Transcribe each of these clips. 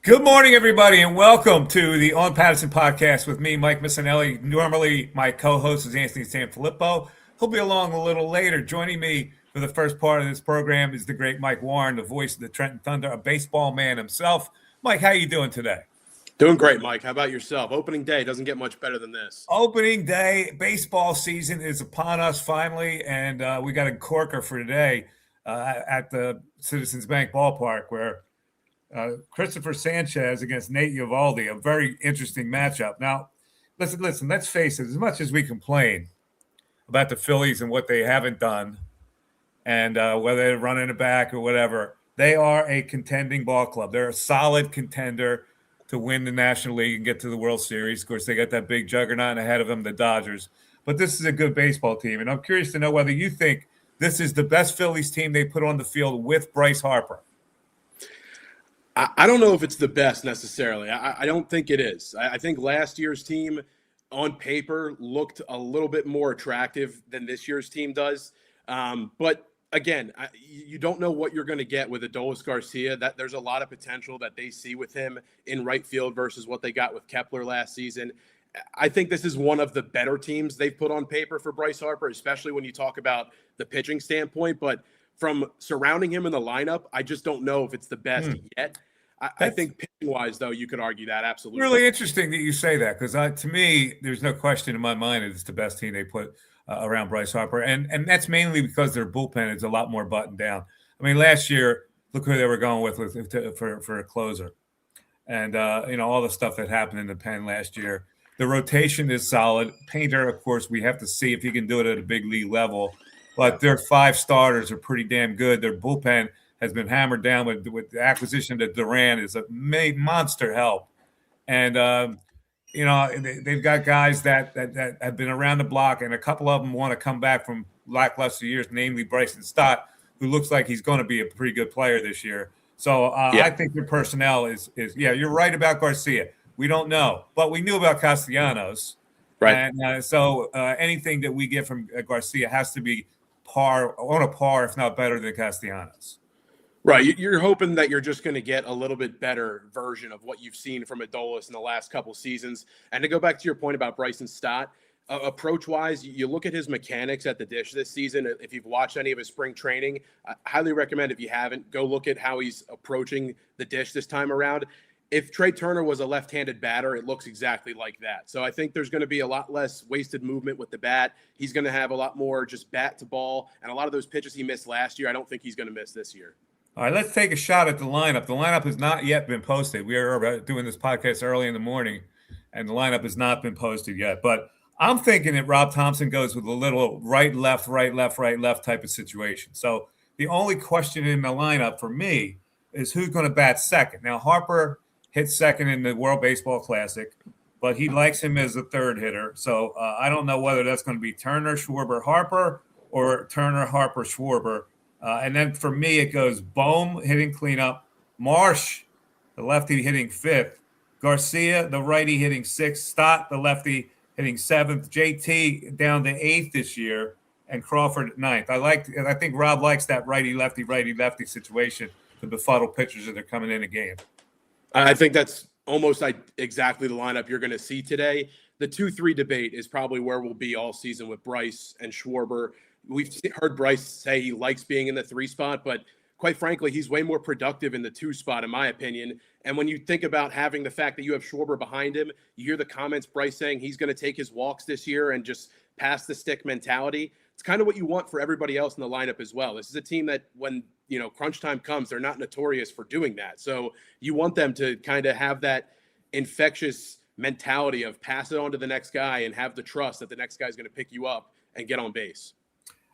Good morning, everybody, and welcome to the On Pattison podcast with me, Mike Missanelli. Normally, my co-host is Anthony Sanfilippo. He'll be along a little later. Joining me for the first part of this program is the great Mike Warren, the voice of the Trenton Thunder, a baseball man himself. Mike, how you doing today? Doing great, Mike. How about yourself? Opening day doesn't get much better than this. Opening day, baseball season is upon us finally, and we got a corker for today at the Citizens Bank Ballpark where Christopher Sanchez against Nate Eovaldi, a very interesting matchup. Now, listen, let's face it, as much as we complain about the Phillies and what they haven't done and whether they're running it back or whatever, they are a contending ball club. They're a solid contender to win the National League and get to the World Series. Of course, they got that big juggernaut ahead of them, the Dodgers. But this is a good baseball team, and I'm curious to know whether you think this is the best Phillies team they put on the field with Bryce Harper. I don't know if it's the best necessarily. I don't think it is. I think last year's team on paper looked a little bit more attractive than this year's team does. But again, you don't know what you're going to get with Adolis Garcia. That there's a lot of potential that they see with him in right field versus what they got with Kepler last season. I think this is one of the better teams they've put on paper for Bryce Harper, especially when you talk about the pitching standpoint. But from surrounding him in the lineup, I just don't know if it's the best yet. I think pitching-wise, though, you could argue that absolutely. Really interesting that you say that because to me, there's no question in my mind that it's the best team they put around Bryce Harper. And that's mainly because their bullpen is a lot more buttoned down. I mean, last year, look who they were going with for a closer. And, all the stuff that happened in the pen last year. The rotation is solid. Painter, of course, we have to see if he can do it at a big league level. But their 5 starters are pretty damn good. Their bullpen has been hammered down with the acquisition of Duran is a monster help. And, they've got guys that have been around the block, and a couple of them want to come back from lackluster years, namely Bryson Stott, who looks like he's going to be a pretty good player this year. So I think their personnel is you're right about Garcia. We don't know, but we knew about Castellanos. Right. And so anything that we get from Garcia has to be on a par, if not better than Castellanos. Right. You're hoping that you're just going to get a little bit better version of what you've seen from Adolis in the last couple seasons. And to go back to your point about Bryson Stott, approach-wise, you look at his mechanics at the dish this season. If you've watched any of his spring training, I highly recommend, if you haven't, go look at how he's approaching the dish this time around. If Trey Turner was a left-handed batter, it looks exactly like that. So I think there's going to be a lot less wasted movement with the bat. He's going to have a lot more just bat to ball. And a lot of those pitches he missed last year, I don't think he's going to miss this year. All right, let's take a shot at the lineup. The lineup has not yet been posted. We are doing this podcast early in the morning, and the lineup has not been posted yet. But I'm thinking that Rob Thompson goes with a little right, left type of situation. So the only question in the lineup for me is who's going to bat second. Now, Harper hit second in the World Baseball Classic, but he likes him as a third hitter. So I don't know whether that's going to be Turner, Schwarber, Harper, or Turner, Harper, Schwarber. And then for me, it goes Bohm hitting cleanup, Marsh, the lefty hitting 5th, Garcia, the righty hitting 6th, Stott, the lefty hitting 7th, JT down to 8th this year, and Crawford at 9th. I think Rob likes that righty-lefty situation to befuddle pitchers that are coming in a game. I think that's almost exactly the lineup you're going to see today. The 2-3 debate is probably where we'll be all season with Bryce and Schwarber. We've heard Bryce say he likes being in the 3 spot, but quite frankly, he's way more productive in the 2 spot, in my opinion. And when you think about having the fact that you have Schwarber behind him, you hear the comments Bryce saying he's going to take his walks this year and just pass the stick mentality. It's kind of what you want for everybody else in the lineup as well. This is a team that when, crunch time comes, they're not notorious for doing that. So you want them to kind of have that infectious mentality of pass it on to the next guy and have the trust that the next guy is going to pick you up and get on base.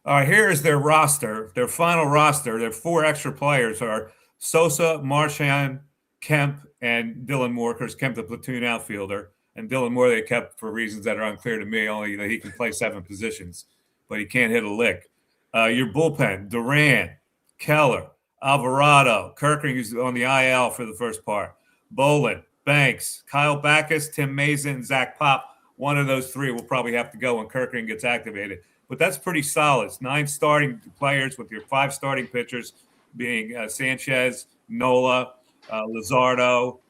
All right, here is their roster, their final roster. Their 4 extra players are Sosa, Marchand, Kemp, and Dylan Moore. Because Kemp, the platoon outfielder, and Dylan Moore they kept for reasons that are unclear to me, only that he can play 7 positions, but he can't hit a lick. Your bullpen, Duran, Keller, Alvarado, Kirkring, who's on the IL for the first part, Bolin, Banks, Kyle Backus, Tim Mason, and Zach Pop. One of those 3 will probably have to go when Kirkring gets activated. But that's pretty solid. It's 9 starting players with your 5 starting pitchers being Sanchez, Nola, Luzardo,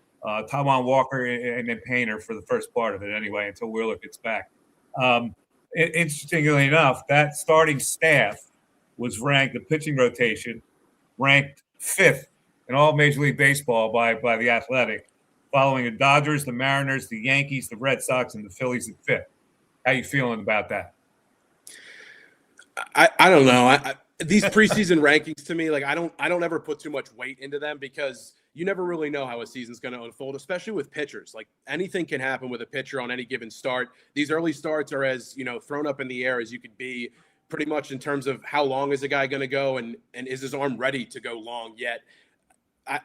Taiwan Walker, and then Painter for the first part of it anyway, until Wheeler gets back. Interestingly enough, that starting staff was ranked, the pitching rotation, ranked 5th in all Major League Baseball by the Athletic, following the Dodgers, the Mariners, the Yankees, the Red Sox, and the Phillies at 5th. How you feeling about that? I don't know. These preseason rankings to me, like I don't ever put too much weight into them because you never really know how a season's going to unfold, especially with pitchers. Like anything can happen with a pitcher on any given start. These early starts are as, thrown up in the air as you could be, pretty much in terms of how long is a guy going to go and is his arm ready to go long yet.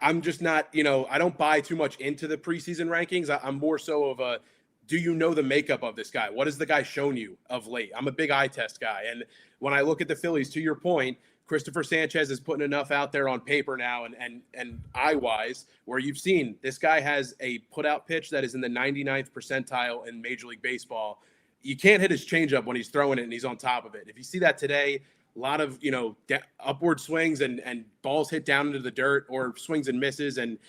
I'm just not, I don't buy too much into the preseason rankings. I'm more so of a, do you know the makeup of this guy? What has the guy shown you of late? I'm a big eye test guy. And when I look at the Phillies, to your point, Christopher Sanchez is putting enough out there on paper now and eye-wise where you've seen this guy has a put-out pitch that is in the 99th percentile in Major League Baseball. You can't hit his changeup when he's throwing it and he's on top of it. If you see that today, a lot of, upward swings and balls hit down into the dirt or swings and misses. And,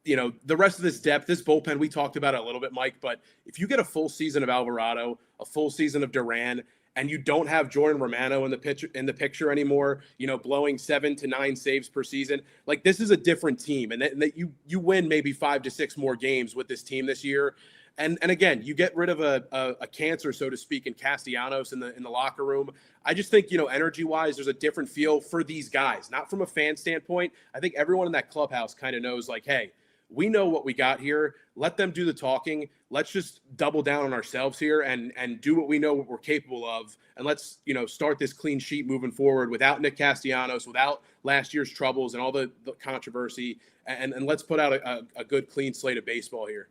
the rest of this depth, this bullpen, we talked about it a little bit, Mike, but if you get a full season of Alvarado, a full season of Duran, and you don't have Jordan Romano in the picture anymore, blowing 7 to 9 saves per season, like this is a different team. And that you win maybe 5 to 6 more games with this team this year. And again, you get rid of a cancer, so to speak, in Castellanos in the locker room. I just think, energy-wise, there's a different feel for these guys. Not from a fan standpoint. I think everyone in that clubhouse kind of knows, like, hey, we know what we got here. Let them do the talking. Let's just double down on ourselves here and do what we know what we're capable of. And let's, start this clean sheet moving forward without Nick Castellanos, without last year's troubles and all the controversy. And let's put out a good, clean slate of baseball here.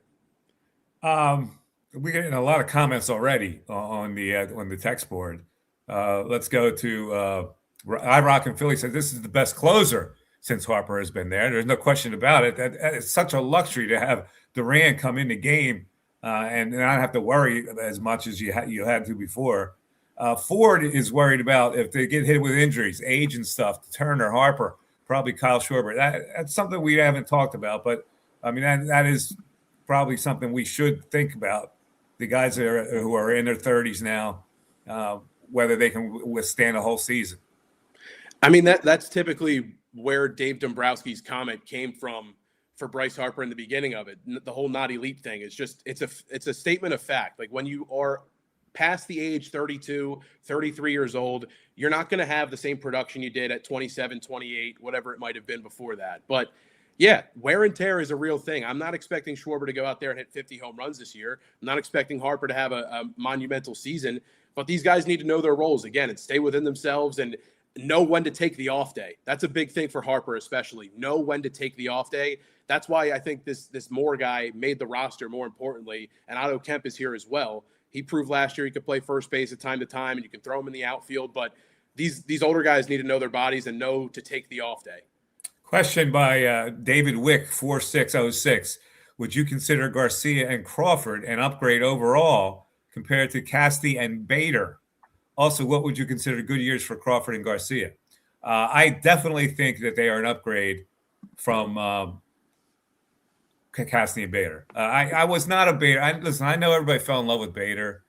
We're getting a lot of comments already on the text board. Let's go to iRock and Philly says this is the best closer since Harper has been there. There's no question about it. That it's such a luxury to have Duran come in the game and not have to worry as much as you had to before. Ford is worried about if they get hit with injuries, age and stuff. Turner, Harper, probably Kyle Schwarber. That's something we haven't talked about, but I mean that is probably something we should think about. The guys who are in their 30s now, whether they can withstand a whole season. I mean that's typically where Dave Dombrowski's comment came from for Bryce Harper in the beginning of it. The whole not elite thing is just, it's a statement of fact. Like when you are past the age 32, 33 years old, you're not going to have the same production you did at 27, 28, whatever it might've been before that. But yeah, wear and tear is a real thing. I'm not expecting Schwarber to go out there and hit 50 home runs this year. I'm not expecting Harper to have a monumental season, but these guys need to know their roles again and stay within themselves and know when to take the off day. That's a big thing for Harper, especially. Know when to take the off day. That's why I think this Moore guy made the roster, more importantly, and Otto Kemp is here as well. He proved last year he could play first base at time to time, and you can throw him in the outfield, but these older guys need to know their bodies and know to take the off day. Question by David Wick, 4606. Would you consider Garcia and Crawford an upgrade overall compared to Casty and Bader? Also, what would you consider good years for Crawford and Garcia? I definitely think that they are an upgrade from Casty and Bader. I was not a Bader. Listen, I know everybody fell in love with Bader.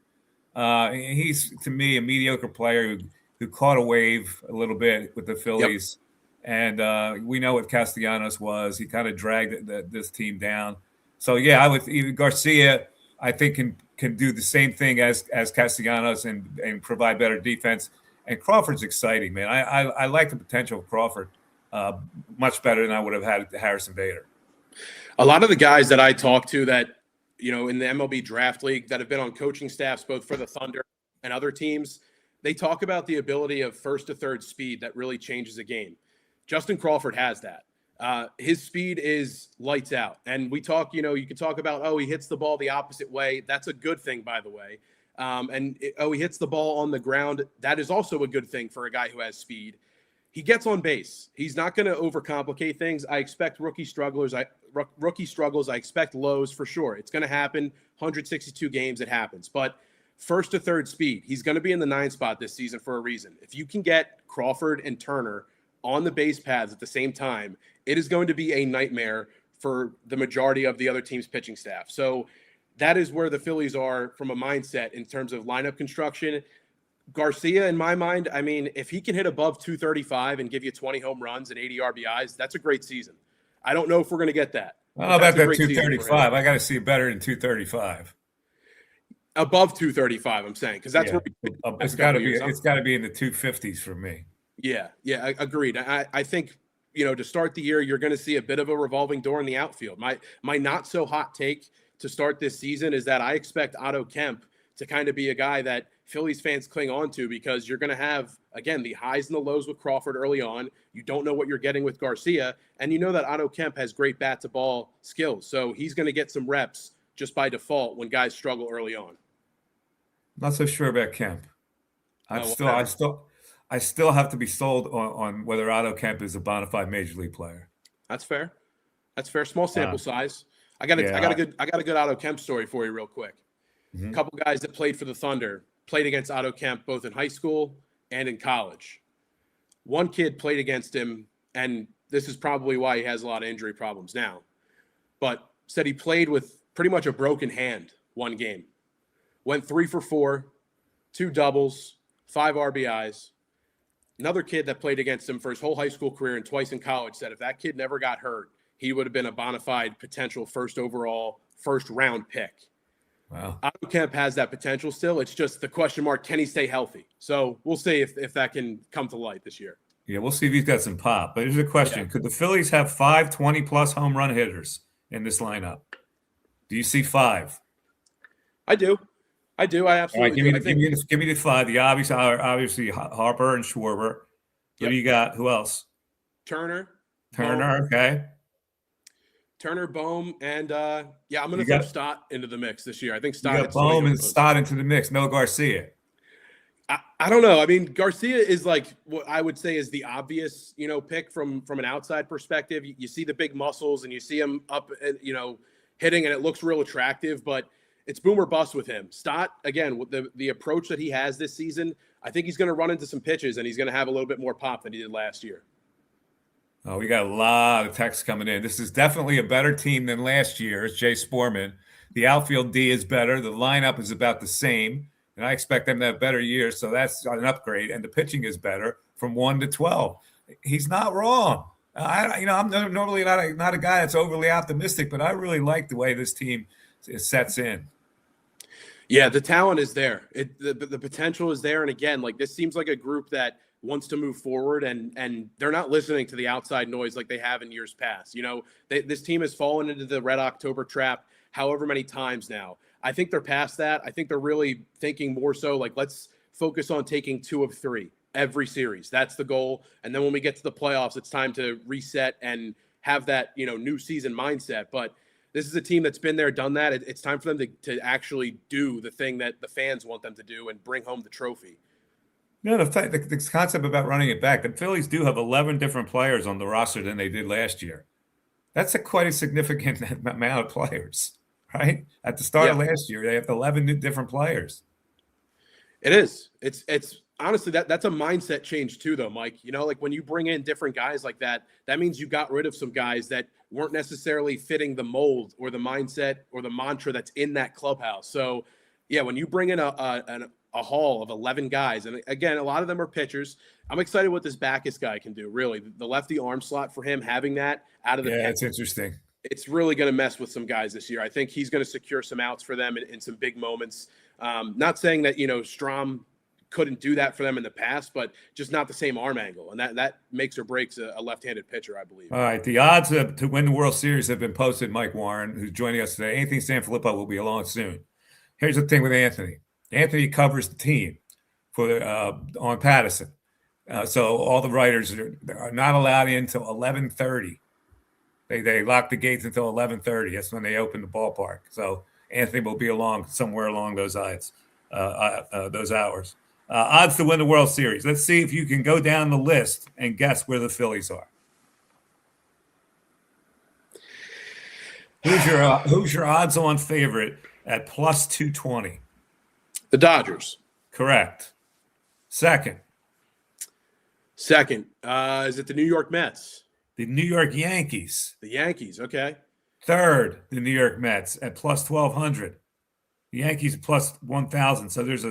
He's, to me, a mediocre player who caught a wave a little bit with the Phillies. Yep. And we know what Castellanos was. He kind of dragged this team down. So, yeah, I would even Garcia, I think, can do the same thing as Castellanos and provide better defense. And Crawford's exciting, man. I like the potential of Crawford much better than I would have had Harrison Bader. A lot of the guys that I talk to that, in the MLB draft league that have been on coaching staffs, both for the Thunder and other teams, they talk about the ability of first to third speed that really changes a game. Justin Crawford has that. His speed is lights out. And we talk, you can talk about, he hits the ball the opposite way. That's a good thing, by the way. He hits the ball on the ground. That is also a good thing for a guy who has speed. He gets on base. He's not going to overcomplicate things. I expect rookie struggles. I expect lows for sure. It's going to happen. 162 games, it happens. But first to third speed, he's going to be in the 9 spot this season for a reason. If you can get Crawford and Turner on the base paths at the same time, it is going to be a nightmare for the majority of the other team's pitching staff. So that is where the Phillies are from a mindset in terms of lineup construction. Garcia, in my mind, I mean, if he can hit above 235 and give you 20 home runs and 80 RBIs, that's a great season. I don't know if we're going to get that. How about that 235? I got to see it better than 235. Above 235, I'm saying, because that's where it's got to be. It's got to be in the 250s for me. Yeah, agreed. I think, to start the year, you're going to see a bit of a revolving door in the outfield. My not so hot take to start this season is that I expect Otto Kemp to kind of be a guy that Phillies fans cling on to, because you're going to have, again, the highs and the lows with Crawford early on. You don't know what you're getting with Garcia, and you know that Otto Kemp has great bat-to-ball skills, so he's going to get some reps just by default when guys struggle early on. Not so sure about Kemp. I still have to be sold on whether Otto Kemp is a bona fide major league player. That's fair. Small sample size. I got a good Otto Kemp story for you real quick. A couple guys that played for the Thunder played against Otto Kemp both in high school and in college. One kid played against him, and this is probably why he has a lot of injury problems now, but said he played with pretty much a broken hand one game. Went 3 for 4, 2 doubles, 5 RBIs. Another kid that played against him for his whole high school career and twice in college said if that kid never got hurt, he would have been a bona fide potential first round pick. Wow. Otto Kemp has that potential still. It's just the question mark, can he stay healthy? So we'll see if that can come to light this year. Yeah, we'll see if he's got some pop. But here's a question. Yeah. Could the Phillies have 5 20-plus home run hitters in this lineup? Do you see 5? I do. I absolutely do. Give me the 5. The obviously Harper and Schwarber. What do you got? Who else? Turner, okay. Turner, Bohm, and I'm going to throw Stott into the mix this year. I think Stott. You got Bohm and Stott into the mix. No Garcia. I don't know. I mean, Garcia is like what I would say is the obvious, pick from an outside perspective. You see the big muscles and you see him up, hitting, and it looks real attractive. But it's boom or bust with him. Stott, again, with the approach that he has this season, I think he's going to run into some pitches and he's going to have a little bit more pop than he did last year. Oh, we got a lot of texts coming in. This is definitely a better team than last year. It's Jay Sporman. The outfield D is better. The lineup is about the same, and I expect them to have better years, so that's an upgrade. And the pitching is better from 1 to 12. He's not wrong. I'm normally not a guy that's overly optimistic, but I really like the way this team sets in. Yeah, the talent is there. The potential is there, and again, like this seems like a group that wants to move forward, and they're not listening to the outside noise like they have in years past. This team has fallen into the Red October trap however many times now. I think they're past that. I think they're really thinking more so like, let's focus on taking 2 of 3 every series. That's the goal. And then when we get to the playoffs, it's time to reset and have that, new season mindset. But this is a team that's been there, done that. It's time for them to actually do the thing that the fans want them to do and bring home the trophy. No, the concept about running it back, the Phillies do have 11 different players on the roster than they did last year. That's quite a significant amount of players, right? At the start of last year, they have 11 different players. It is. It's honestly that's a mindset change too, though, Mike. Like when you bring in different guys like that, that means you got rid of some guys that weren't necessarily fitting the mold or the mindset or the mantra that's in that clubhouse. So, yeah, when you bring in a haul of 11 guys, and again, a lot of them are pitchers. I'm excited what this Backus guy can do. Really, the lefty arm slot for him, having that out of the it's interesting. It's really going to mess with some guys this year. I think he's going to secure some outs for them in some big moments. Not saying that Strom couldn't do that for them in the past, but just not the same arm angle, and that makes or breaks a left-handed pitcher, I believe. All right, the odds to win the World Series have been posted. Mike Warren, who's joining us today, Anthony Sanfilippo will be along soon. Here's the thing with Anthony. Anthony covers the team on Pattison. So all the writers are not allowed in until 11:30. They lock the gates until 11:30. That's when they open the ballpark. So Anthony will be along somewhere along those hours. Odds to win the World Series. Let's see if you can go down the list and guess where the Phillies are. Who's your odds-on favorite at plus 220? The Dodgers. Correct. Second. Is it the New York Mets? The New York Yankees. The Yankees, okay. Third, the New York Mets at plus 1,200. The Yankees plus 1,000. So there's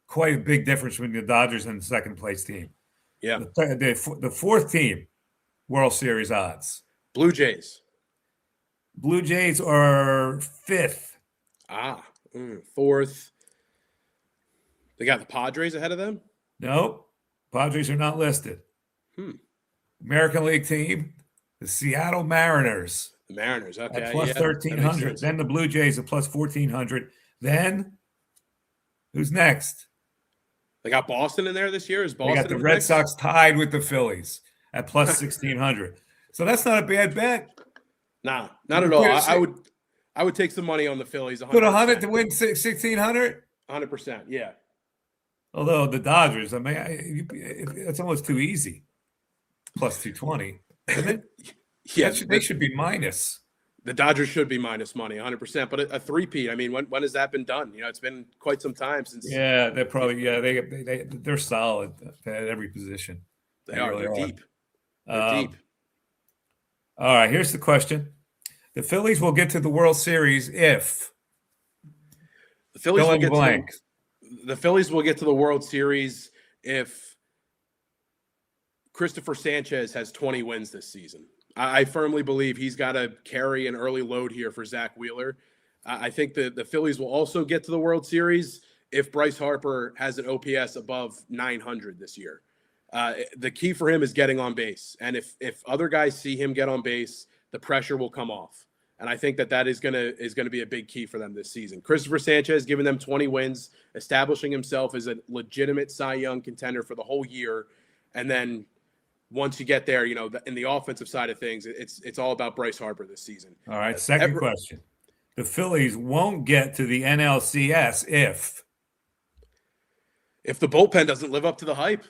quite a big difference between the Dodgers and the second place team. Yeah. The fourth team, World Series odds. Blue Jays. Blue Jays are fifth. Fourth. They got the Padres ahead of them? Nope. Padres are not listed. American League team, the Seattle Mariners. The Mariners, okay. At plus 1,300. Then the Blue Jays at plus 1,400. Then, who's next? They got Boston in there this year? Is Boston? They got the Red Sox tied with the Phillies at plus 1,600. So that's not a bad bet. Nah, not at all. I would take some money on the Phillies. Put 100 to win 1,600? 100%, yeah. Although the Dodgers, I mean, it's almost too easy. Plus 220, isn't it? Yeah, they should be minus. The Dodgers should be minus money, 100%. But a three-peat, I mean, when has that been done? You know, it's been quite some time since. Yeah, they're probably they're solid at every position. They're deep. They're deep. All right, here's the question: the Phillies will get to the World Series if the Phillies will get to the World Series if Christopher Sanchez has 20 wins this season. I firmly believe he's got to carry an early load here for Zach Wheeler. I think the Phillies will also get to the World Series if Bryce Harper has an OPS above 900 this year. The key for him is getting on base. And if other guys see him get on base, the pressure will come off. And I think that is gonna be a big key for them this season. Christopher Sanchez giving them 20 wins, establishing himself as a legitimate Cy Young contender for the whole year. And then once you get there, you know, in the offensive side of things, it's all about Bryce Harper this season. All right, second question. The Phillies won't get to the NLCS if the bullpen doesn't live up to the hype.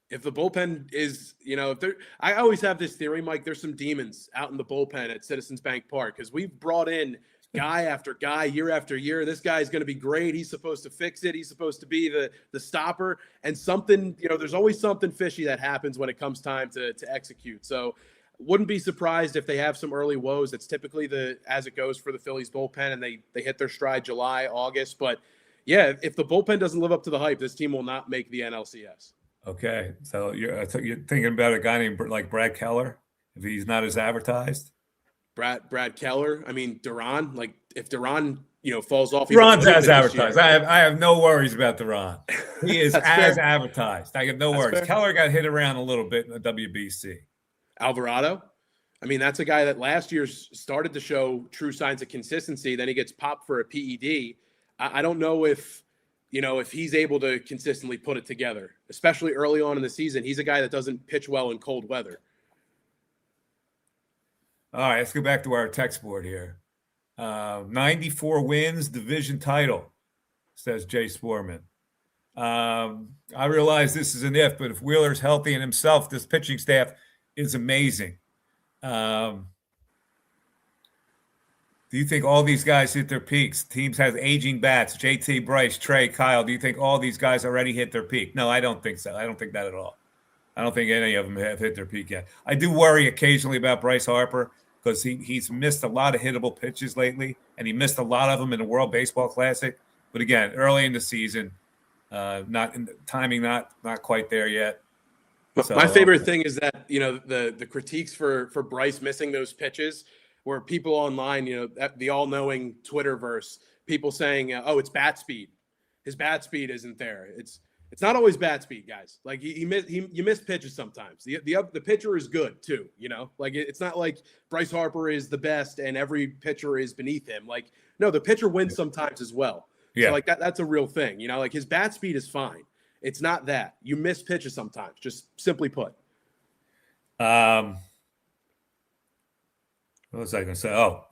If the bullpen is, you know, I always have this theory, Mike, there's some demons out in the bullpen at Citizens Bank Park because we've brought in guy after guy, year after year. This guy's going to be great. He's supposed to fix it. He's supposed to be the stopper. And something, you know, there's always something fishy that happens when it comes time to execute. So wouldn't be surprised if they have some early woes. That's typically as it goes for the Phillies bullpen, and they hit their stride July, August. But yeah, if the bullpen doesn't live up to the hype, this team will not make the NLCS. Okay, so you're thinking about a guy named like Brad Keller if he's not as advertised. Brad Keller. I mean, Duran. Like if Duran, you know, falls off. Duran's as advertised. I have no worries about Duran. He is as fair. Advertised. I have no worries. Fair. Keller got hit around a little bit in the WBC. Alvarado. I mean, that's a guy that last year started to show true signs of consistency. Then he gets popped for a PED. I don't know if he's able to consistently put it together, especially early on in the season. He's a guy that doesn't pitch well in cold weather. All right, let's go back to our text board here. 94 wins, division title, says Jay Sporman. I realize this is an if, but if Wheeler's healthy and himself, this pitching staff is amazing. Do you think all these guys hit their peaks? Teams have aging bats, JT, Bryce, Trey, Kyle. Do you think all these guys already hit their peak? No, I don't think so. I don't think that at all. I don't think any of them have hit their peak yet. I do worry occasionally about Bryce Harper because he's missed a lot of hittable pitches lately, and he missed a lot of them in the World Baseball Classic. But again, early in the season, timing not quite there yet. So, my favorite thing is that, you know, the critiques for Bryce missing those pitches where people online, you know, the all-knowing Twitterverse, people saying, oh, it's bat speed. His bat speed isn't there. It's not always bat speed, guys. Like you miss pitches sometimes. The pitcher is good too, you know. Like it's not like Bryce Harper is the best and every pitcher is beneath him. Like no, the pitcher wins sometimes as well. Yeah. So like that's a real thing, you know. Like his bat speed is fine. It's not that you miss pitches sometimes. Just simply put. What was I going to say? Oh,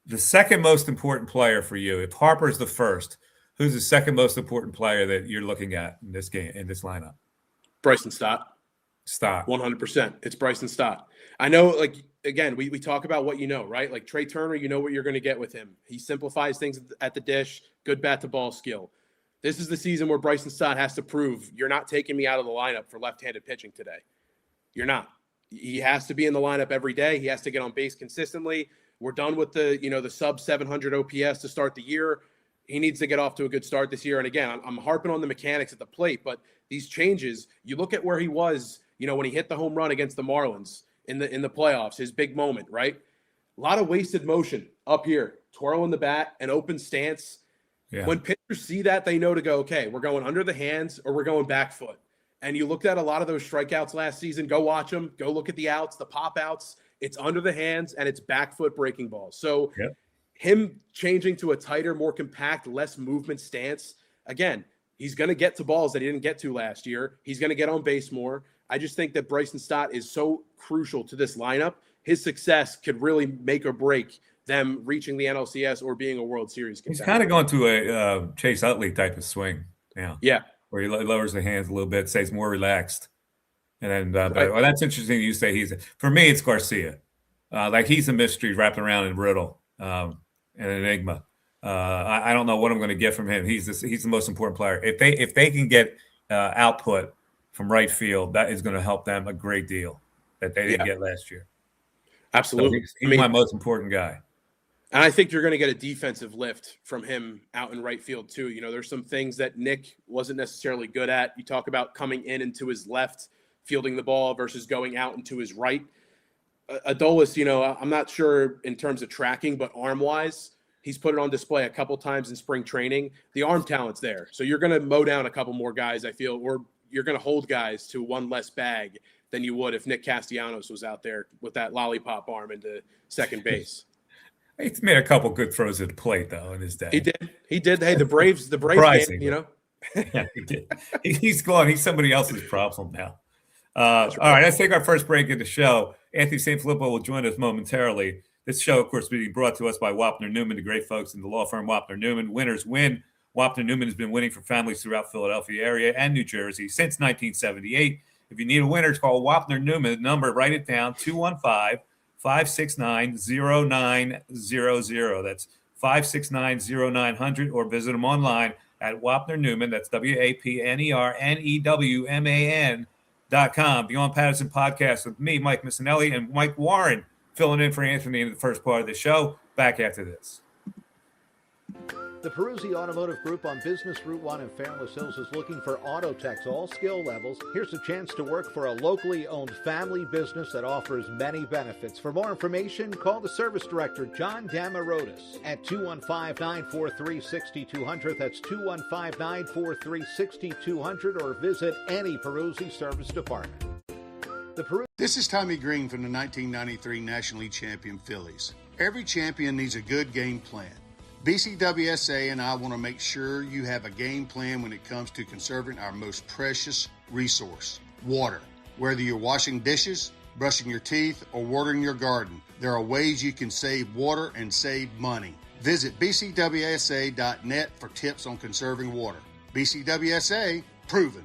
the second most important player for you. If Harper's the first, who's the second most important player that you're looking at in this game, in this lineup? Bryson Stott. 100%. It's Bryson Stott. I know, like, again, we talk about what you know, right? Like Trey Turner, you know what you're going to get with him. He simplifies things at the dish, good bat-to-ball skill. This is the season where Bryson Stott has to prove you're not taking me out of the lineup for left-handed pitching today. You're not. He has to be in the lineup every day. He has to get on base consistently. We're done with the sub 700 OPS to start the year. He needs to get off to a good start this year. And again, I'm harping on the mechanics at the plate, but these changes, you look at where he was, when he hit the home run against the Marlins in the playoffs, his big moment, right? A lot of wasted motion up here, twirling the bat, an open stance. Yeah. When pitchers see that, they know to go, okay, we're going under the hands or we're going back foot. And you looked at a lot of those strikeouts last season. Go watch them. Go look at the outs, the pop outs. It's under the hands and it's back foot breaking balls. So him changing to a tighter, more compact, less movement stance, again, he's going to get to balls that he didn't get to last year. He's going to get on base more. I just think that Bryson Stott is so crucial to this lineup. His success could really make or break them reaching the NLCS or being a World Series contender. He's kind of going to a Chase Utley type of swing now. Yeah. Where he lowers the hands a little bit, stays more relaxed. And then that's interesting you say for me, it's Garcia. He's a mystery wrapped around in riddle, an enigma. I don't know what I'm going to get from him. He's the most important player. If they can get output from right field, that is going to help them a great deal that they didn't get last year. Absolutely. So he's my most important guy. And I think you're going to get a defensive lift from him out in right field too. There's some things that Nick wasn't necessarily good at. You talk about coming in into his left, fielding the ball versus going out into his right. Adolis, I'm not sure in terms of tracking, but arm-wise, he's put it on display a couple times in spring training. The arm talent's there. So you're going to mow down a couple more guys, I feel, or you're going to hold guys to one less bag than you would if Nick Castellanos was out there with that lollipop arm into second base. He's made a couple good throws at the plate, though, in his day. He did. Hey, the Braves game, Yeah, he did. He's gone. He's somebody else's problem now. All right, let's take our first break of the show. Anthony St. Filippo will join us momentarily. This show, of course, being brought to us by Wapner Newman, the great folks in the law firm Wapner Newman. Winners win. Wapner Newman has been winning for families throughout Philadelphia area and New Jersey since 1978. If you need a winner, call Wapner Newman. The number, write it down, 215-569-0900. That's 569-0900, or visit them online at Wapner Newman. That's WAPNERNEWMAN.com. Beyond Pattison podcast with me, Mike Missinelli, and Mike Warren filling in for Anthony in the first part of the show. Back after this. The Peruzzi Automotive Group on Business Route 1 in Fairless Hills is looking for auto techs, all skill levels. Here's a chance to work for a locally owned family business that offers many benefits. For more information, call the service director, John Damarotis, at 215-943-6200. That's 215-943-6200, or visit any Peruzzi service department. This is Tommy Green from the 1993 National League champion Phillies. Every champion needs a good game plan. BCWSA and I want to make sure you have a game plan when it comes to conserving our most precious resource, water. Whether you're washing dishes, brushing your teeth, or watering your garden, there are ways you can save water and save money. Visit bcwsa.net for tips on conserving water. BCWSA, proven.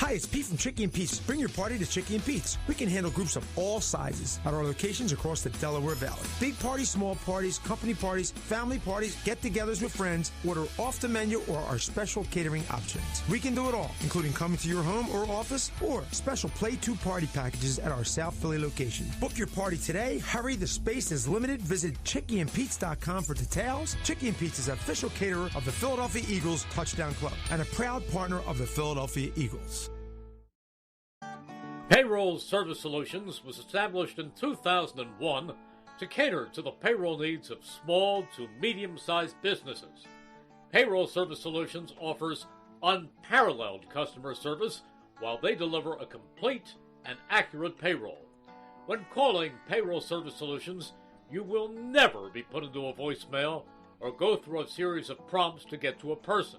Hi, it's Pete from Chicky and Pete's. Bring your party to Chicky and Pete's. We can handle groups of all sizes at our locations across the Delaware Valley. Big parties, small parties, company parties, family parties, get-togethers with friends. Order off the menu or our special catering options. We can do it all, including coming to your home or office, or special Play 2 party packages at our South Philly location. Book your party today. Hurry, the space is limited. Visit chickyandpete's.com for details. Chicky and Pete's is official caterer of the Philadelphia Eagles Touchdown Club and a proud partner of the Philadelphia Eagles. Payroll Service Solutions was established in 2001 to cater to the payroll needs of small to medium-sized businesses. Payroll Service Solutions offers unparalleled customer service while they deliver a complete and accurate payroll. When calling Payroll Service Solutions, you will never be put into a voicemail or go through a series of prompts to get to a person.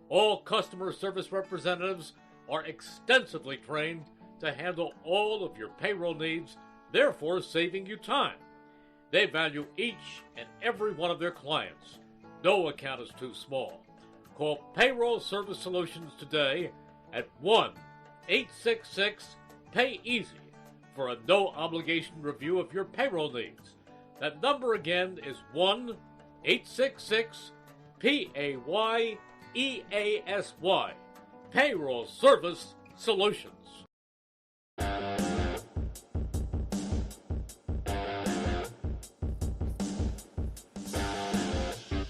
All customer service representatives are extensively trained to handle all of your payroll needs, therefore saving you time. They value each and every one of their clients. No account is too small. Call Payroll Service Solutions today at 1-866-PAY-EASY for a no-obligation review of your payroll needs. That number again is 1-866-PAYEASY. Payroll Service Solutions.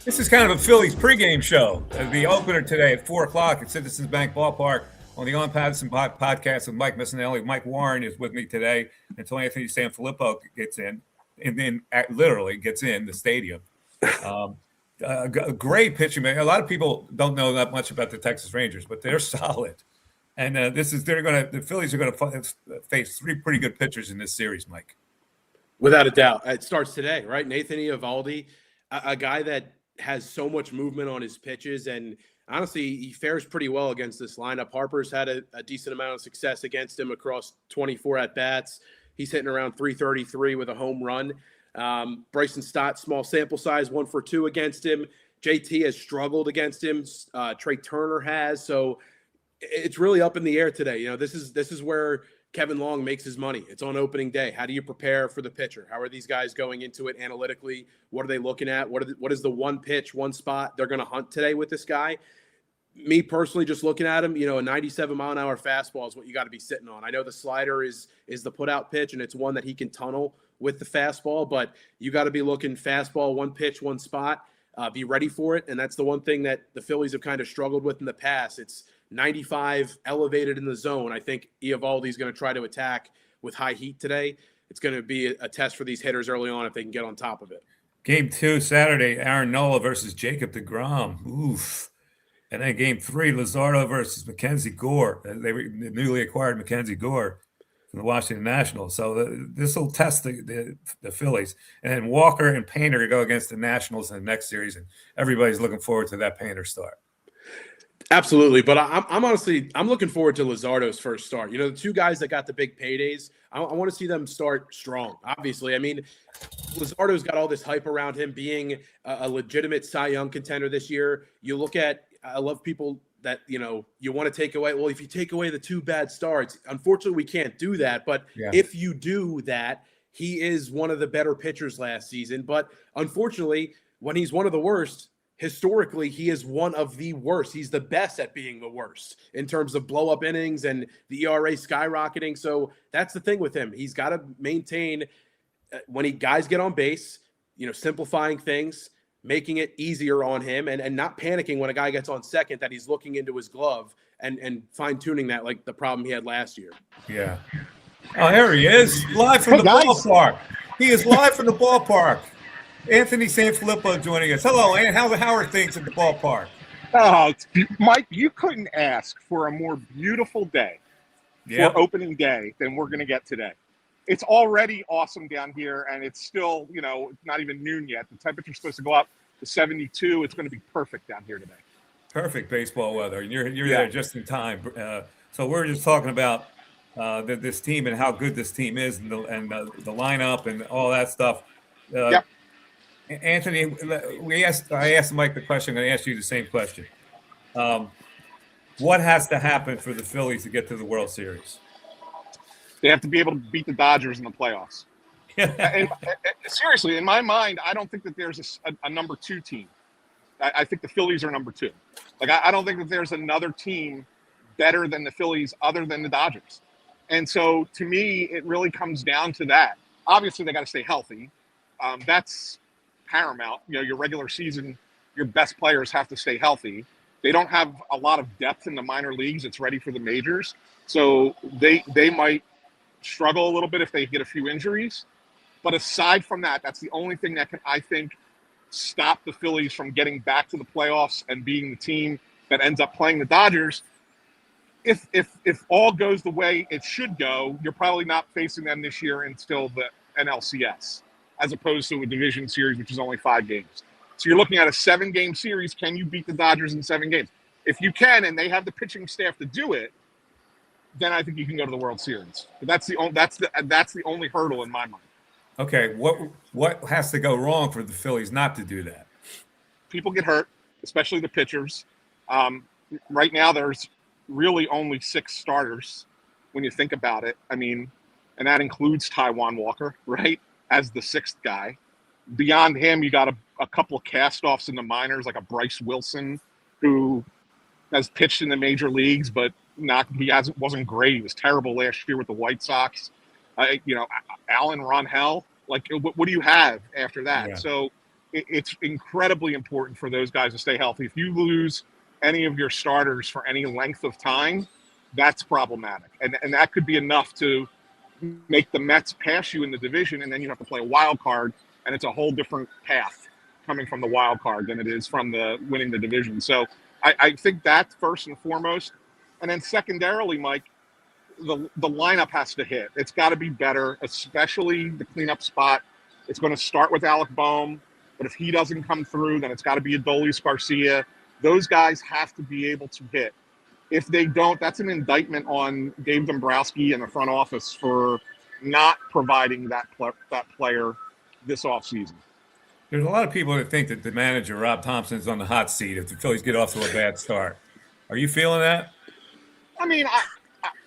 This is kind of a Phillies pregame show. The opener today at 4 o'clock at Citizens Bank Ballpark on the On Pattison podcast with Mike Missinelli. Mike Warren is with me today until Anthony Sanfilippo gets in, and then literally gets in the stadium. A great pitching man. A lot of people don't know that much about the Texas Rangers, but they're solid. And the Phillies are going to face three pretty good pitchers in this series, Mike. Without a doubt. It starts today, right? Nathan Eovaldi, a guy that has so much movement on his pitches, and honestly, he fares pretty well against this lineup. Harper's had a decent amount of success against him across 24 at-bats. He's hitting around 333 with a home run. Bryson Stott, small sample size, 1 for 2 against him. JT has struggled against him. Trey Turner has. So it's really up in the air today. You know, this is where Kevin Long makes his money. It's on opening day. How do you prepare for the pitcher? How are these guys going into it analytically? What are they looking at? What is the one pitch, one spot they're going to hunt today with this guy? Me personally, just looking at him, you know, a 97-mile-an-hour fastball is what you got to be sitting on. I know the slider is the put-out pitch, and it's one that he can tunnel with the fastball, but you got to be looking fastball, one pitch, one spot, be ready for it. And that's the one thing that the Phillies have kind of struggled with in the past. It's 95 elevated in the zone. I think Eovaldi is going to try to attack with high heat today. It's going to be a test for these hitters early on if they can get on top of it. Game 2 Saturday, Aaron Nola versus Jacob deGrom. Oof. And then game 3, Luzardo versus Mackenzie Gore. They newly acquired Mackenzie Gore from the Washington Nationals. So this will test the Phillies. And then Walker and Painter go against the Nationals in the next series, and everybody's looking forward to that Painter start. Absolutely, but I'm honestly looking forward to Luzardo's first start. You know, the two guys that got the big paydays, I want to see them start strong. Obviously, I mean, Luzardo's got all this hype around him being a legitimate Cy Young contender this year. You look at, I love people that, you know, you want to take away, well, if you take away the 2 bad starts, unfortunately we can't do that. But if you do that, he is one of the better pitchers last season. But unfortunately, when he's one of the worst, historically, he is one of the worst. He's the best at being the worst in terms of blow-up innings and the ERA skyrocketing. So that's the thing with him. He's got to maintain when guys get on base, you know, simplifying things, making it easier on him, and not panicking when a guy gets on second that he's looking into his glove and fine-tuning that like the problem he had last year. Yeah. Oh, there he is, live from the ballpark. He is live from the ballpark. Anthony Sanfilippo joining us. Hello, Ann. How are things at the ballpark? Oh, Mike, you couldn't ask for a more beautiful day for opening day than we're going to get today. It's already awesome down here, and it's still, you know, not even noon yet. The temperature's supposed to go up to 72. It's going to be perfect down here today. Perfect baseball weather, and you're there just in time. So we're just talking about this team and how good this team is, and the lineup and all that stuff. Anthony, I asked Mike the question. I'm going to ask you the same question. What has to happen for the Phillies to get to the World Series? They have to be able to beat the Dodgers in the playoffs. and seriously, in my mind, I don't think that there's a number 2 team. I think the Phillies are number 2. Like, I don't think that there's another team better than the Phillies other than the Dodgers. And so, to me, it really comes down to that. Obviously, they got to stay healthy. That's paramount. You know, your regular season, your best players have to stay healthy. They don't have a lot of depth in the minor leagues. It's ready for the majors. So they might struggle a little bit if they get a few injuries. But aside from that, that's the only thing that can, I think, stop the Phillies from getting back to the playoffs and being the team that ends up playing the Dodgers. If all goes the way it should go, you're probably not facing them this year until the NLCS, as opposed to a division series, which is only 5 games. So you're looking at a 7-game series. Can you beat the Dodgers in 7 games? If you can, and they have the pitching staff to do it, then I think you can go to the World Series. But that's the only hurdle in my mind. Okay, what has to go wrong for the Phillies not to do that? People get hurt, especially the pitchers. Right now, there's really only 6 starters when you think about it. I mean, and that includes Taijuan Walker, right, as the 6th guy. Beyond him, you got a couple of cast-offs in the minors, like a Bryce Wilson, who has pitched in the major leagues, but wasn't great. He was terrible last year with the White Sox. Alan Ronhell. Like, what do you have after that? Yeah. So it's incredibly important for those guys to stay healthy. If you lose any of your starters for any length of time, that's problematic. And that could be enough to make the Mets pass you in the division, and then you have to play a wild card, and it's a whole different path coming from the wild card than it is from the winning the division. So I think that's first and foremost. And then secondarily, Mike, the lineup has to hit. It's got to be better, especially the cleanup spot. It's going to start with Alec Boehm, but if he doesn't come through, then it's got to be Adolis Garcia. Those guys have to be able to hit. If they don't, that's an indictment on Dave Dombrowski and the front office for not providing that player this offseason. There's a lot of people that think that the manager, Rob Thompson, is on the hot seat if the Phillies get off to a bad start. Are you feeling that? I mean,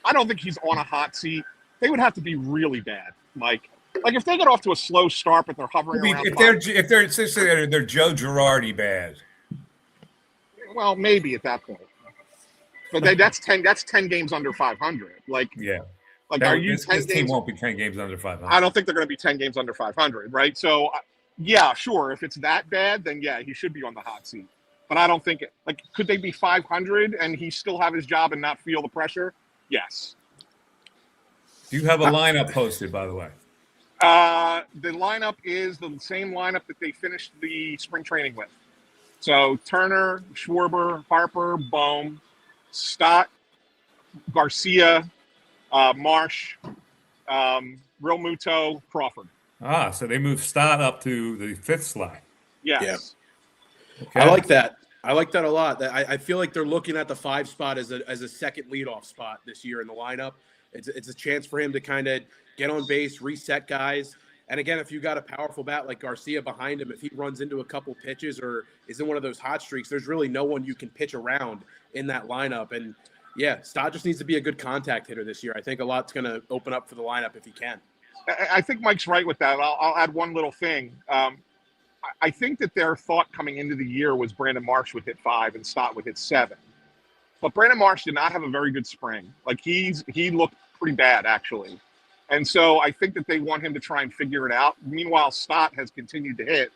I don't think he's on a hot seat. They would have to be really bad, Mike. Like if they get off to a slow start, but they're hovering around. If they're essentially they're Joe Girardi bad. Well, maybe at that point. But that's 10 games under 500. Like yeah. Like this team won't be 10 games under 500. I don't think they're going to be 10 games under 500, right? So yeah, sure. If it's that bad, then yeah, he should be on the hot seat. But I don't think it. Like, could they be 500 and he still have his job and not feel the pressure? Yes. Do you have a lineup posted, by the way? The lineup is the same lineup that they finished the spring training with. So Turner, Schwarber, Harper, Boehm, Stott, Garcia, Marsh, Realmuto, Crawford. So they moved Stott up to the 5th slot. Yes. Yeah. Okay. I like that. I like that a lot. I feel like they're looking at the 5 spot as a second leadoff spot this year in the lineup. It's a chance for him to kind of get on base, reset guys. And again, if you got a powerful bat like Garcia behind him, if he runs into a couple pitches or is in one of those hot streaks, there's really no one you can pitch around in that lineup. And yeah, Stott just needs to be a good contact hitter this year. I think a lot's going to open up for the lineup if he can. I think Mike's right with that. I'll add one little thing. I think that their thought coming into the year was Brandon Marsh would hit 5 and Stott would hit 7. But Brandon Marsh did not have a very good spring. Like he looked pretty bad, actually. And so I think that they want him to try and figure it out. Meanwhile, Stott has continued to hit.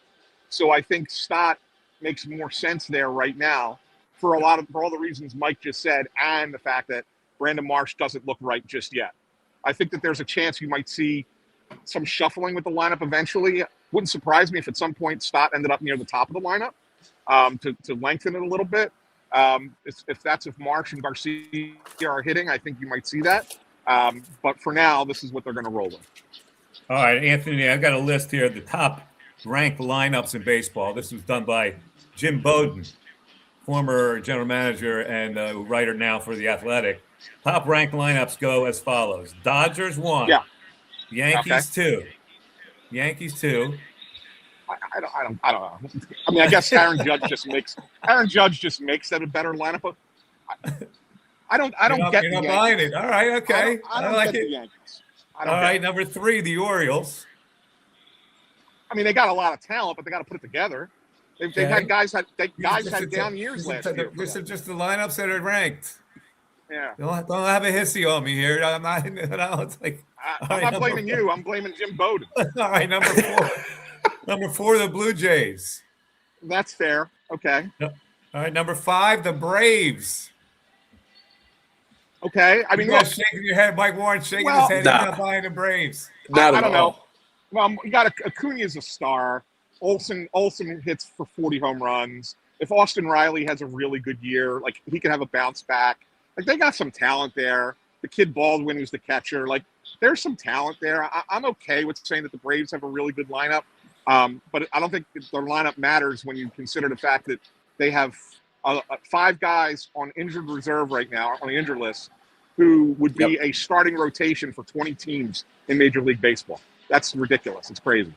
So I think Stott makes more sense there right now for all the reasons Mike just said, and the fact that Brandon Marsh doesn't look right just yet. I think that there's a chance you might see some shuffling with the lineup eventually. Wouldn't surprise me if at some point Stott ended up near the top of the lineup to lengthen it a little bit. If Marsh and Garcia are hitting, I think you might see that. But for now, this is what they're going to roll with. All right, Anthony, I've got a list here of the top ranked lineups in baseball. This was done by Jim Bowden, former general manager and writer now for The Athletic. Top ranked lineups go as follows. Dodgers 1. Yeah. Yankees 2. Yankees 2. I don't know. I mean, I guess Aaron Judge just makes that a better lineup. I don't get you're not buying it. All right, okay. I don't like get it. The Yankees. All right, number 3, the Orioles. I mean, they got a lot of talent, but they got to put it together. They've had guys had down years last year. This is just the lineups that are ranked. Yeah. Don't have a hissy on me here. I'm not. It's like I'm not blaming you. I'm blaming Jim Bowden. All right, number 4. Number 4, the Blue Jays. That's fair. Okay. All right, number 5, the Braves. Okay. I mean, you guys shaking your head. Mike Warren shaking his head. He's not buying the Braves. I don't know. Well, you got Acuna is a star. Olsen hits for 40 home runs. If Austin Riley has a really good year, like he could have a bounce back. Like they got some talent there. The kid Baldwin, who's the catcher, like there's some talent there. I'm okay with saying that the Braves have a really good lineup, but I don't think their lineup matters when you consider the fact that they have 5 guys on injured reserve right now on the injured list who would be a starting rotation for 20 teams in Major League Baseball. That's ridiculous. It's crazy.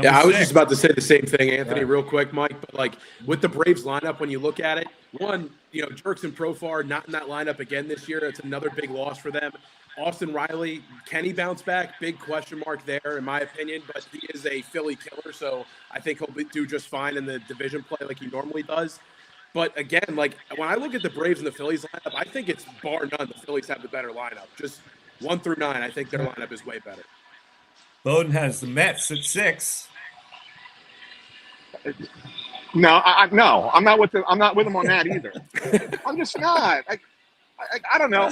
I was just about to say the same thing, Anthony, real quick, Mike. But like with the Braves lineup, when you look at it, one, Jerks and Profar not in that lineup again this year. It's another big loss for them. Austin Riley, can he bounce back? Big question mark there, in my opinion. But he is a Philly killer, so I think he'll do just fine in the division play like he normally does. But again, like when I look at the Braves and the Phillies lineup, I think it's bar none the Phillies have the better lineup. Just 1 through 9, I think their lineup is way better. Bowden has the Mets at 6. No, no, I'm not with them. I'm not with them on that either. I'm just not. I don't know.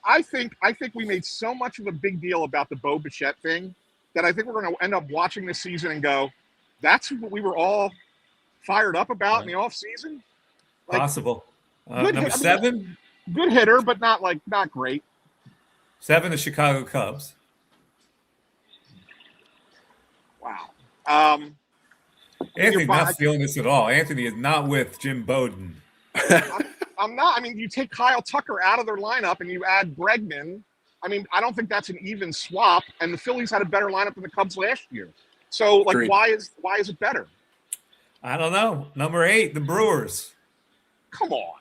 I think we made so much of a big deal about the Bo Bichette thing that I think we're going to end up watching this season and go, that's what we were all fired up about in the offseason. Like, possible. Good Number hit, 7. Good hitter, but not great. 7, the Chicago Cubs. Wow. Anthony's not feeling this at all. Anthony is not with Jim Bowden. I'm not. I mean, you take Kyle Tucker out of their lineup and you add Bregman. I mean, I don't think that's an even swap. And the Phillies had a better lineup than the Cubs last year. So, like, Agreed. why is it better? I don't know. Number 8, the Brewers. Come on,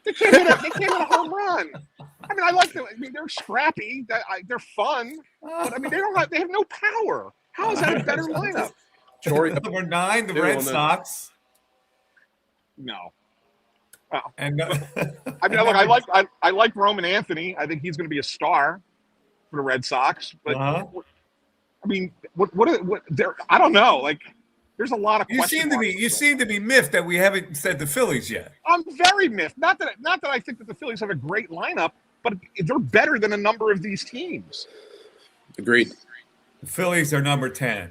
they can't hit a home run. I mean, I like them. I mean, they're scrappy. They're fun, but I mean, they have no power. How is that a better lineup? Jory, Number 9, the Red Sox. No. And I mean, look, I like Roman Anthony. I think he's going to be a star for the Red Sox. But I mean, what? I don't know. Like, there's a lot of questions. You seem to be miffed that we haven't said the Phillies yet. I'm very miffed. Not that I think that the Phillies have a great lineup, but they're better than a number of these teams. Agreed. The Phillies are number 10,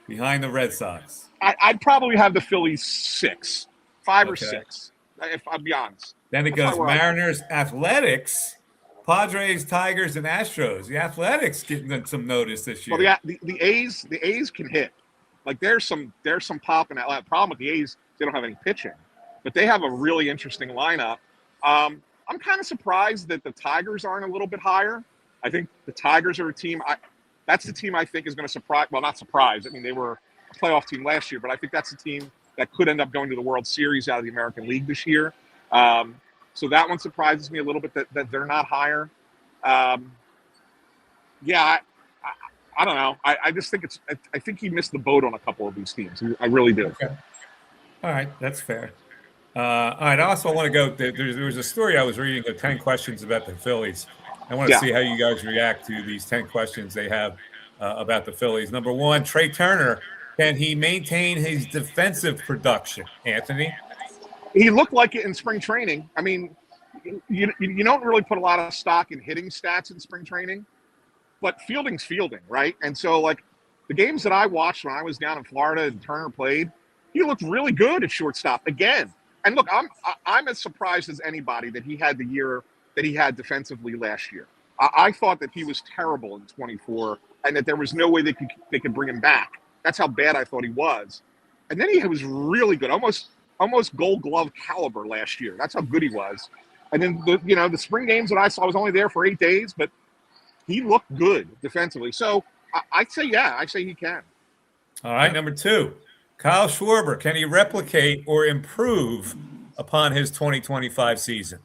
behind the Red Sox. I'd probably have the Phillies 5 or 6, if I'll be honest. Then it goes Mariners, Athletics, Padres, Tigers, and Astros. The Athletics getting some notice this year. Well, the A's can hit. Like, there's some pop in that lineup. Problem with the A's, they don't have any pitching, but they have a really interesting lineup. I'm kind of surprised that the Tigers aren't a little bit higher. I think the Tigers are a team. That's the team I think is going to surprise. Well, not surprise. I mean, they were a playoff team last year, but I think that's the team that could end up going to the World Series out of the American League this year. So that one surprises me a little bit that they're not higher. I don't know. I just think I think he missed the boat on a couple of these teams. I really do. Okay. All right, that's fair. All right, I also want to go. There was a story I was reading of 10 questions about the Phillies. I want to see how you guys react to these 10 questions they have about the Phillies. Number 1, Trey Turner. Can he maintain his defensive production, Anthony? He looked like it in spring training. I mean, you don't really put a lot of stock in hitting stats in spring training, but fielding's fielding, right? And so, like, the games that I watched when I was down in Florida and Turner played, he looked really good at shortstop again. And look, I'm as surprised as anybody that he had the year that he had defensively last year. I thought that he was terrible in 24 and that there was no way they could bring him back. That's how bad I thought he was. And then he was really good, almost Gold Glove caliber last year. That's how good he was. And then the spring games that I saw, I was only there for 8 days, but he looked good defensively. So I'd say he can. All right, number 2, Kyle Schwarber. Can he replicate or improve upon his 2025 season?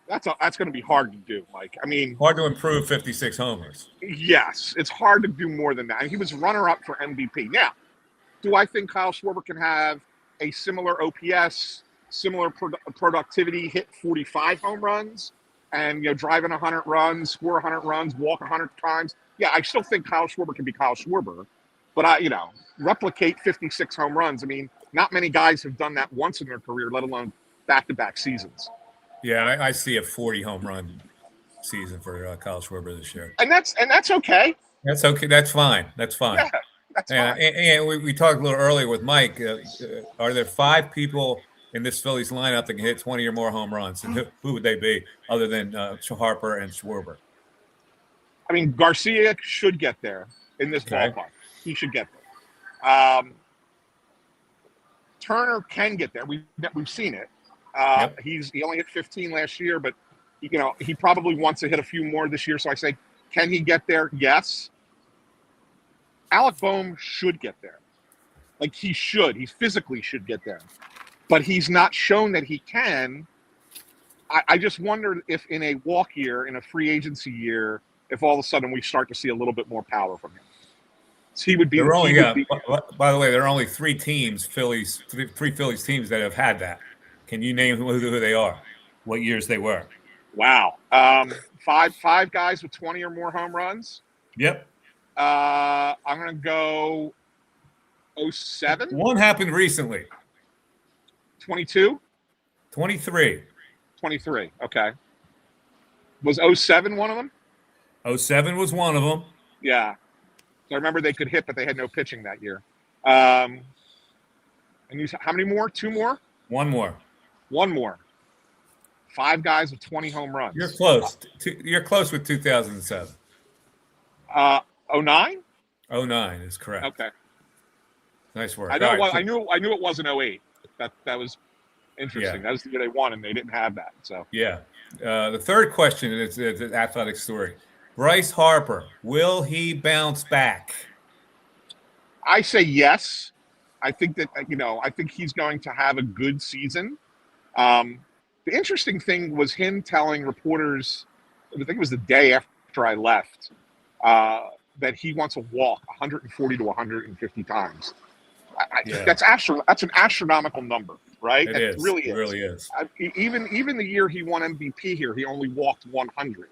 That's going to be hard to do, Mike. I mean, hard to improve 56 homers. Yes, it's hard to do more than that. And he was runner-up for MVP. Now, do I think Kyle Schwarber can have a similar OPS, similar productivity, hit 45 home runs, and drive in 100 runs, score 100 runs, walk 100 times? Yeah, I still think Kyle Schwarber can be Kyle Schwarber, but replicate 56 home runs. I mean, not many guys have done that once in their career, let alone back-to-back seasons. Yeah, I see a 40 home run season for Kyle Schwarber this year, and that's okay. That's okay. That's fine. That's fine. Yeah, that's fine. And we talked a little earlier with Mike. Are there 5 people in this Phillies lineup that can hit 20 or more home runs? And who would they be, other than Harper and Schwarber? I mean, Garcia should get there in this ballpark. He should get there. Turner can get there. We've seen it. He only hit 15 last year, but he probably wants to hit a few more this year. So I say, can he get there? Yes. Alec Boehm should get there. Like, he should. He physically should get there. But he's not shown that he can. I just wonder if in a walk year, in a free agency year, if all of a sudden we start to see a little bit more power from him. So he would be. By the way, there are only 3 teams, three Phillies teams that have had that. Can you name who they are? What years they were? Wow. 5 guys with 20 or more home runs. Yep. I'm going to go 07? One happened recently. 22? 23. 23. Okay. Was 07 one of them? 07 was one of them. Yeah. So I remember they could hit, but they had no pitching that year. And how many more? 2 more? One more. 1 more. 5 guys with 20 home runs. You're close. You're close with 2007. 09? 09 is correct. Okay. Nice work. I know. All right, I knew it wasn't 08. That was interesting. Yeah. That was the year they won, and they didn't have that. So Yeah. The third question is an athletic story. Bryce Harper, will he bounce back? I say yes. I think that I think he's going to have a good season. The interesting thing was him telling reporters, I think it was the day after I left, that he wants to walk 140 to 150 times. I think that's an astronomical number, right? It really is. It really is. Even the year he won MVP here, he only walked 100.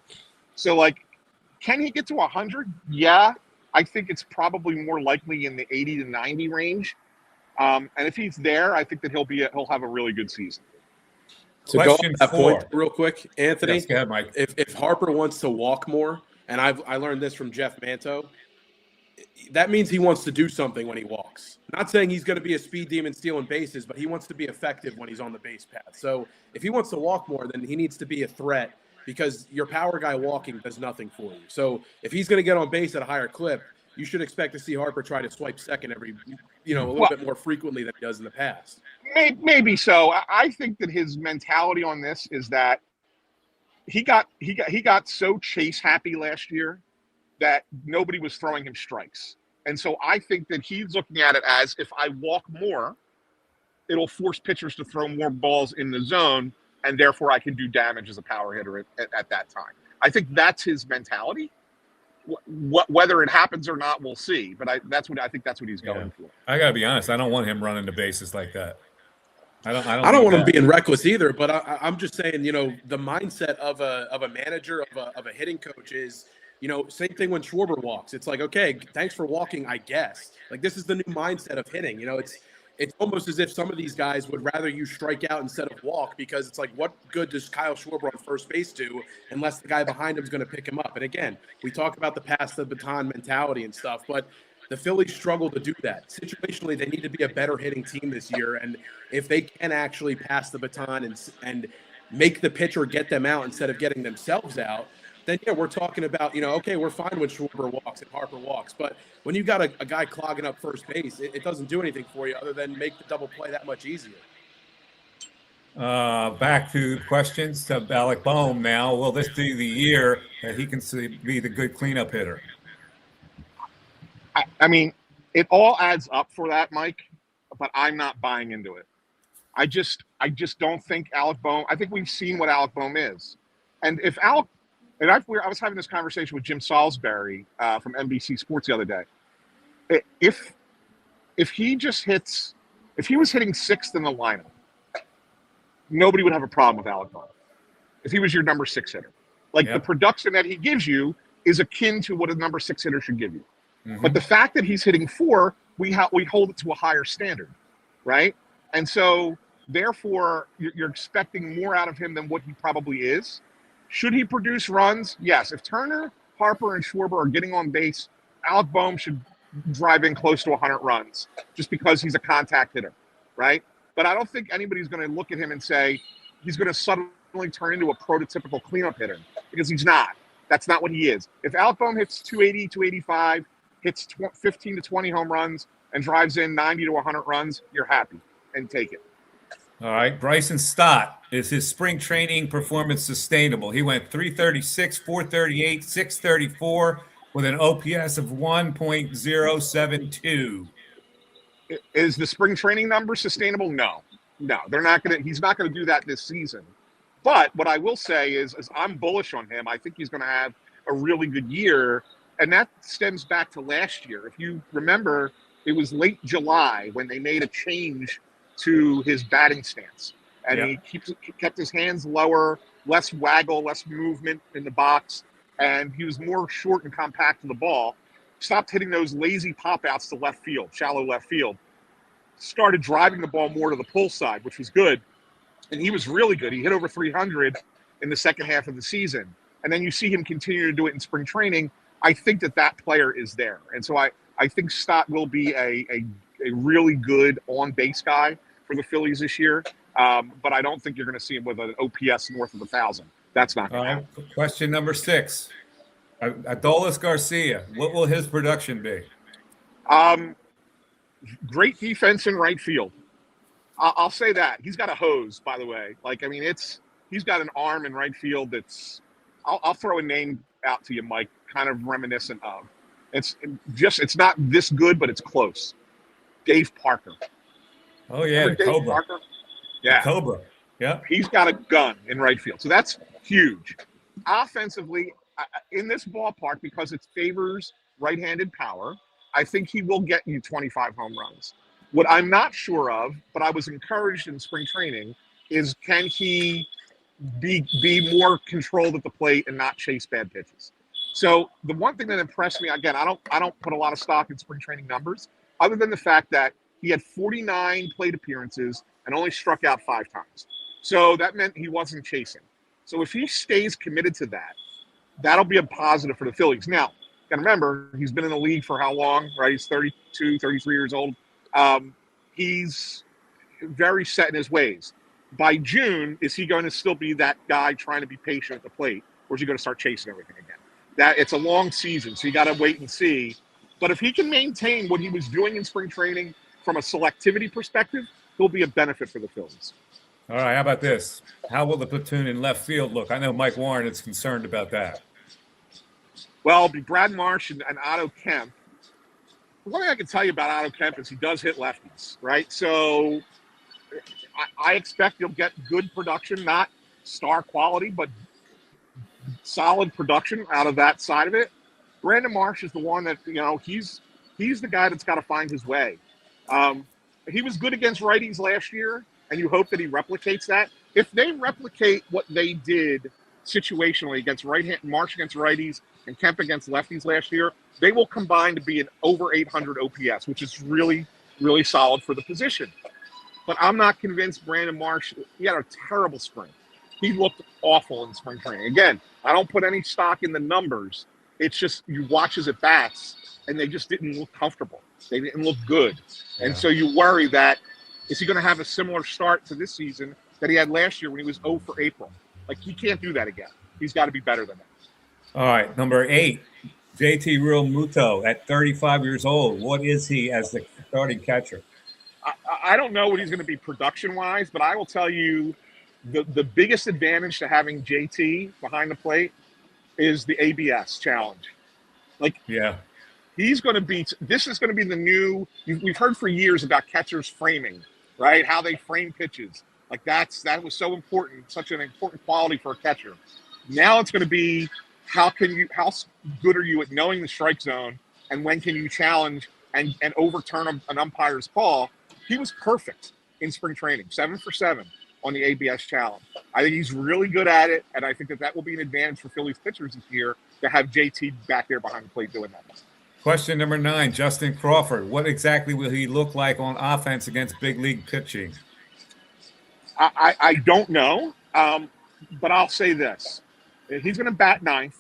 So, like, can he get to 100? Yeah. I think it's probably more likely in the 80 to 90 range. And if he's there, I think that he'll have a really good season. To go on that point real quick, Anthony, yes, go ahead, Mike. If Harper wants to walk more, and I learned this from Jeff Manto, that means he wants to do something when he walks. Not saying he's going to be a speed demon stealing bases, but he wants to be effective when he's on the base path. So if he wants to walk more, then he needs to be a threat, because your power guy walking does nothing for you. So if he's going to get on base at a higher clip, you should expect to see Harper try to swipe second every, a little bit more frequently than he does in the past. Maybe so. I think that his mentality on this is that he got so chase happy last year that nobody was throwing him strikes. And so I think that he's looking at it as, if I walk more, it'll force pitchers to throw more balls in the zone, and therefore I can do damage as a power hitter at that time. I think that's his mentality. Whether it happens or not, we'll see. But I think that's what he's going for. I gotta be honest. I don't want him running the bases like that. I don't want him being reckless either. But I'm just saying, the mindset of a manager, of a hitting coach is, same thing when Schwarber walks. It's like, okay, thanks for walking, I guess. Like, this is the new mindset of hitting. It's almost as if some of these guys would rather you strike out instead of walk, because it's like, what good does Kyle Schwarber on first base do unless the guy behind him is going to pick him up? And again, we talk about the pass the baton mentality and stuff, but the Phillies struggle to do that. Situationally, they need to be a better hitting team this year. And if they can actually pass the baton and make the pitcher get them out instead of getting themselves out, then we're talking about, okay, we're fine when Schwarber walks and Harper walks. But when you got a guy clogging up first base, it doesn't do anything for you other than make the double play that much easier. Back to questions to Alec Boehm now. Will this be the year that he can be the good cleanup hitter? I mean, it all adds up for that, Mike, but I'm not buying into it. I just don't think Alec Boehm – I think we've seen what Alec Boehm is. And if Alec – and I was having this conversation with Jim Salisbury from NBC Sports the other day. If he just hits – if he was hitting 6th in the lineup, nobody would have a problem with Alec Boehm if he was your number 6 hitter. The production that he gives you is akin to what a number 6 hitter should give you. Mm-hmm. But the fact that he's hitting 4, we hold it to a higher standard, right? And so, therefore, you're expecting more out of him than what he probably is. Should he produce runs? Yes. If Turner, Harper, and Schwarber are getting on base, Alec Boehm should drive in close to 100 runs just because he's a contact hitter, right? But I don't think anybody's going to look at him and say he's going to suddenly turn into a prototypical cleanup hitter, because he's not. That's not what he is. If Alec Boehm hits 280, 285, hits 15 to 20 home runs, and drives in 90 to 100 runs, you're happy and take it. All right. Bryson Stott, is his spring training performance sustainable? He went 336, 438, 634 with an OPS of 1.072. Is the spring training number sustainable? No, they're not going to. He's not going to do that this season. But what I will say is I'm bullish on him. I think he's going to have a really good year. And that stems back to last year. If you remember, it was late July when they made a change to his batting stance. And he kept his hands lower, less waggle, less movement in the box. And he was more short and compact to the ball. stopped hitting those lazy pop outs to left field, shallow left field, started driving the ball more to the pull side, which was good. And he was really good. He hit over 300 in the second half of the season. And then you see him continue to do it in spring training. I think that player is there. And so I think Stott will be a really good on-base guy for the Phillies this year. But I don't think you're going to see him with an OPS north of 1,000. That's not going to happen. Question number 6. Adolis Garcia, what will his production be? Great defense in right field. I'll say that. He's got a hose, by the way. He's got an arm in right field that's – I'll throw a name out to you, Mike, kind of reminiscent of. It's not this good, but it's close. Dave Parker. Oh, yeah, Dave Cobra. Parker? Yeah. The Cobra, yeah. He's got a gun in right field. So that's huge. Offensively, in this ballpark, because it favors right-handed power, I think he will get you 25 home runs. What I'm not sure of, but I was encouraged in spring training, is can he be more controlled at the plate and not chase bad pitches? So the one thing that impressed me, again, I don't put a lot of stock in spring training numbers, other than the fact that he had 49 plate appearances and only struck out 5 times. So that meant he wasn't chasing. So if he stays committed to that, that'll be a positive for the Phillies. Now, you gotta remember, he's been in the league for how long, right? He's 32, 33 years old. He's very set in his ways. By June, is he going to still be that guy trying to be patient at the plate, or is he going to start chasing everything again? That it's a long season, so you got to wait and see. But if he can maintain what he was doing in spring training from a selectivity perspective, he'll be a benefit for the Phillies. All right, how about this? How will the platoon in left field look? I know Mike Warren is concerned about that. Well, it'll be Brad Marsh and Otto Kemp. The one thing I can tell you about Otto Kemp is he does hit lefties, right? So I expect you'll get good production, not star quality, but solid production out of that side of it. Brandon Marsh is the one that, he's the guy that's got to find his way. He was good against righties last year, and you hope that he replicates that. If they replicate what they did situationally against Marsh against righties and Kemp against lefties last year, they will combine to be an over 800 OPS, which is really, really solid for the position. But I'm not convinced Brandon Marsh, he had a terrible spring. He looked awful in spring training. Again, I don't put any stock in the numbers. It's just you watch his at-bats, and they just didn't look comfortable. They didn't look good. Yeah. And so you worry that, is he going to have a similar start to this season that he had last year when he was 0 for April? He can't do that again. He's got to be better than that. All right, number 8, JT Realmuto at 35 years old. What is he as the starting catcher? I don't know what he's going to be production-wise, but I will tell you the biggest advantage to having JT behind the plate is the ABS challenge. He's going to be – this is going to be the new – we've heard for years about catchers framing, right, how they frame pitches. That was so important, such an important quality for a catcher. Now it's going to be how good are you at knowing the strike zone, and when can you challenge and overturn an umpire's call? He was perfect in spring training, 7 for 7 on the ABS challenge. I think he's really good at it, and I think that will be an advantage for Phillies pitchers this year to have JT back there behind the plate doing that. Question number 9, Justin Crawford. What exactly will he look like on offense against big league pitching? I don't know, but I'll say this. He's going to bat 9th.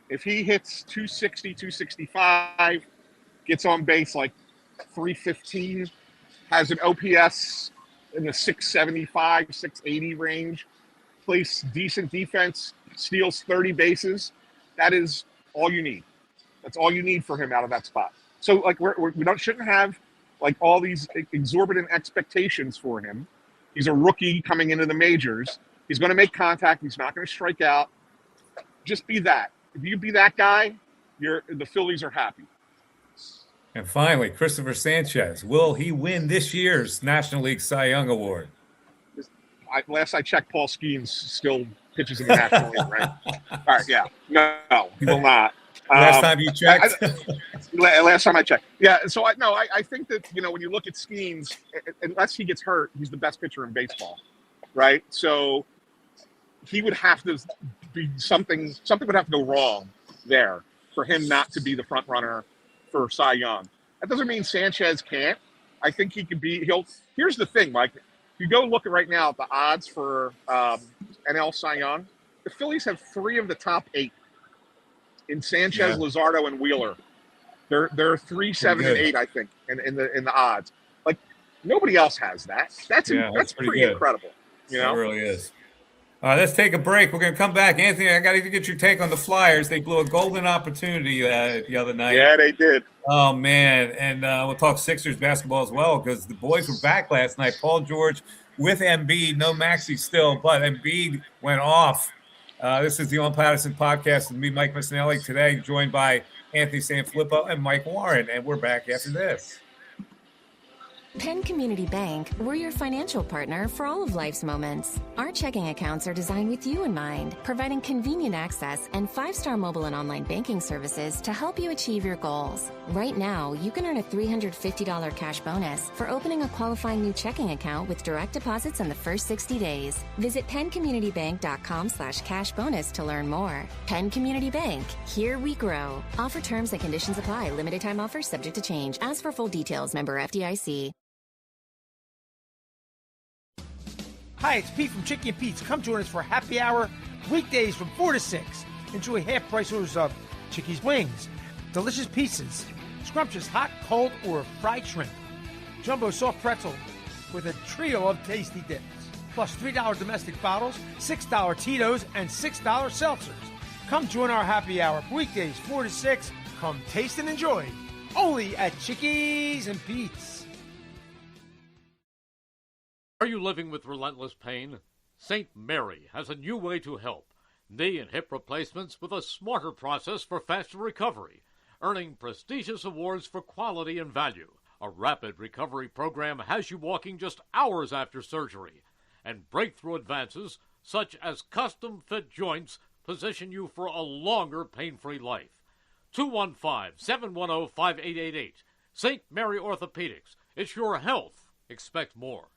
If he hits 260, 265, gets on base 315, has an OPS in the 675, 680 range, plays decent defense, steals 30 bases, that is all you need. That's all you need for him out of that spot. So shouldn't have all these exorbitant expectations for him. He's a rookie coming into the majors. He's going to make contact. He's not going to strike out. Just be that. If you be that guy, the Phillies are happy. And finally, Christopher Sanchez. Will he win this year's National League Cy Young Award? Last I checked, Paul Skeens still pitches in the National League, right? All right, yeah. No, he will not. Last time you checked? Last time I checked. Yeah, so I think that, when you look at Skeens, unless he gets hurt, he's the best pitcher in baseball, right? So he would have to be something would have to go wrong there for him not to be the front runner for Cy Young. That doesn't mean Sanchez can't. I think he could be. Here's the thing, Mike. If you go look at right now at the odds for NL Cy Young, the Phillies have 3 of the top 8 in Sanchez, Luzardo, and Wheeler. They're 3, 7, and 8, I think, in the odds. Like nobody else has that. That's pretty incredible. You know? It really is. All right, let's take a break. We're going to come back. Anthony, I got to get your take on the Flyers. They blew a golden opportunity the other night. Yeah, they did. Oh, man. And we'll talk Sixers basketball as well because the boys were back last night. Paul George with Embiid. No Maxey still, but Embiid went off. This is the On Pattison podcast with me, Mike Missinelli, today, joined by Anthony Sanfilippo and Mike Warren. And we're back after this. Penn Community Bank, we're your financial partner for all of life's moments. Our checking accounts are designed with you in mind, providing convenient access and 5-star mobile and online banking services to help you achieve your goals. Right now, you can earn a $350 cash bonus for opening a qualifying new checking account with direct deposits in the first 60 days. Visit PennCommunityBank.com/cash bonus to learn more. Penn Community Bank, here we grow. Offer terms and conditions apply. Limited time offers subject to change. As for full details, member FDIC. Hi, it's Pete from Chicky and Pete's. Come join us for happy hour weekdays from 4 to 6. Enjoy half-price orders of Chicky's wings, delicious pizzas, scrumptious hot, cold, or fried shrimp, jumbo soft pretzel with a trio of tasty dips, plus $3 domestic bottles, $6 Tito's, and $6 seltzers. Come join our happy hour weekdays 4 to 6. Come taste and enjoy. Only at Chicky's and Pete's. Are you living with relentless pain? St. Mary has a new way to help. Knee and hip replacements with a smarter process for faster recovery, earning prestigious awards for quality and value. A rapid recovery program has you walking just hours after surgery, and breakthrough advances such as custom-fit joints position you for a longer pain-free life. 215-710-5888. St. Mary Orthopedics. It's your health. Expect more.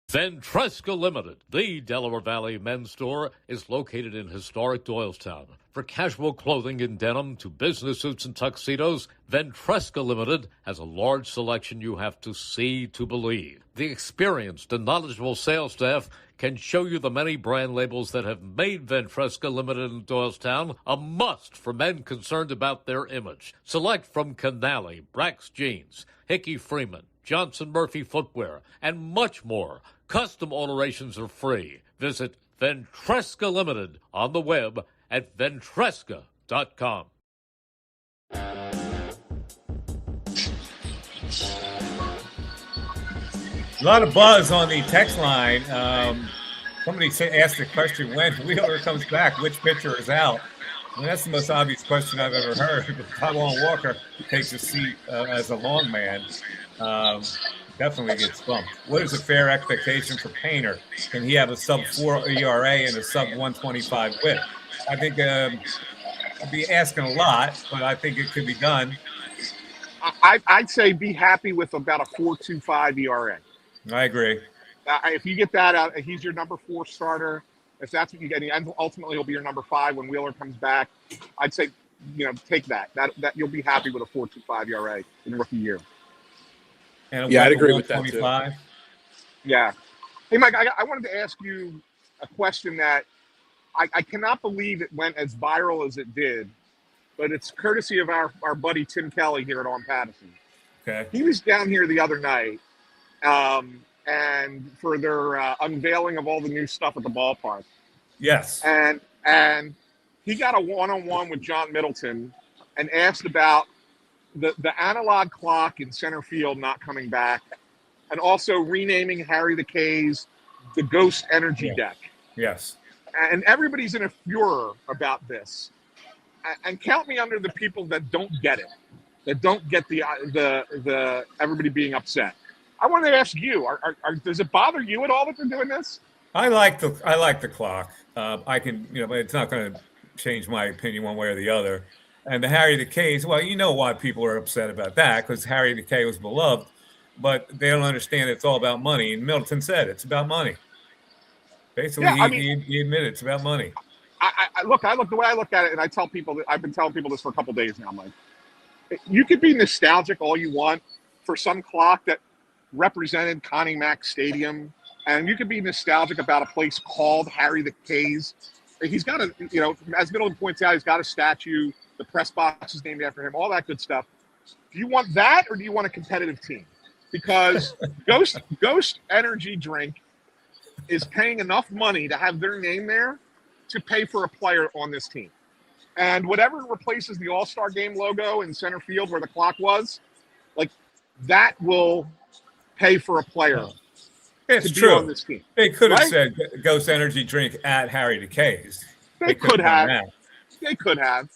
Ventresca Limited, the Delaware Valley men's store, is located in historic Doylestown. For casual clothing in denim to business suits and tuxedos, Ventresca Limited has a large selection you have to see to believe. The experienced and knowledgeable sales staff can show you the many brand labels that have made Ventresca Limited in Doylestown a must for men concerned about their image. Select from Canali, Brax Jeans, Hickey Freeman, Johnson Murphy Footwear, and much more. Custom alterations are free. Visit Ventresca Limited on the web at ventresca.com. A lot of buzz on the text line. Somebody asked the question, when Wheeler comes back, which pitcher is out? And that's the most obvious question I've ever heard. Taijuan Walker takes a seat as a long man. Definitely gets bumped. What is a fair expectation for Painter? Can he have a sub-4 ERA and a sub-125 whip? I think I'd be asking a lot, but I think it could be done. I'd say be happy with about a 4.25 ERA. I agree. If you get that out, he's your number 4 starter. If that's what you get, and ultimately he'll be your number 5 when Wheeler comes back. I'd say, take that. That you'll be happy with a 4.25 ERA in rookie year. And I'd agree with that too. Yeah. Hey, Mike, I wanted to ask you a question that I cannot believe it went as viral as it did, but it's courtesy of our buddy Tim Kelly here at On Pattison. Okay. He was down here the other night, and for their unveiling of all the new stuff at the ballpark. Yes. And he got a one-on-one with John Middleton and asked about the analog clock in center field not coming back, and also renaming Harry the K's the Ghost Energy Deck. Yes. And everybody's in a furor about this. And count me under the people that don't get it, that don't get the everybody being upset. I wanted to ask you: does it bother you at all that they're doing this? I like the clock. I can, but it's not going to change my opinion one way or the other. And the Harry the K's, well, you know why people are upset about that, because Harry the K was beloved, but they don't understand it's all about money. And Middleton said it's about money. Basically, he admitted it's about money. I look the way I look at it, and I tell people that I've been telling people this for a couple of days now. I'm like, You could be nostalgic all you want for some clock that represented Connie Mack Stadium, and you could be nostalgic about a place called Harry the K's. He's got a, as Middleton points out, he's got a statue. The press box is named after him. All that good stuff. Do you want that, or do you want a competitive team? Because Ghost Energy Drink is paying enough money to have their name there to pay for a player on this team. And whatever replaces the All-Star Game logo in center field where the clock was, like, that will pay for a player It's to be true. on this team. They could have Right? said Ghost Energy Drink at Harry the K's. They could have. They could have.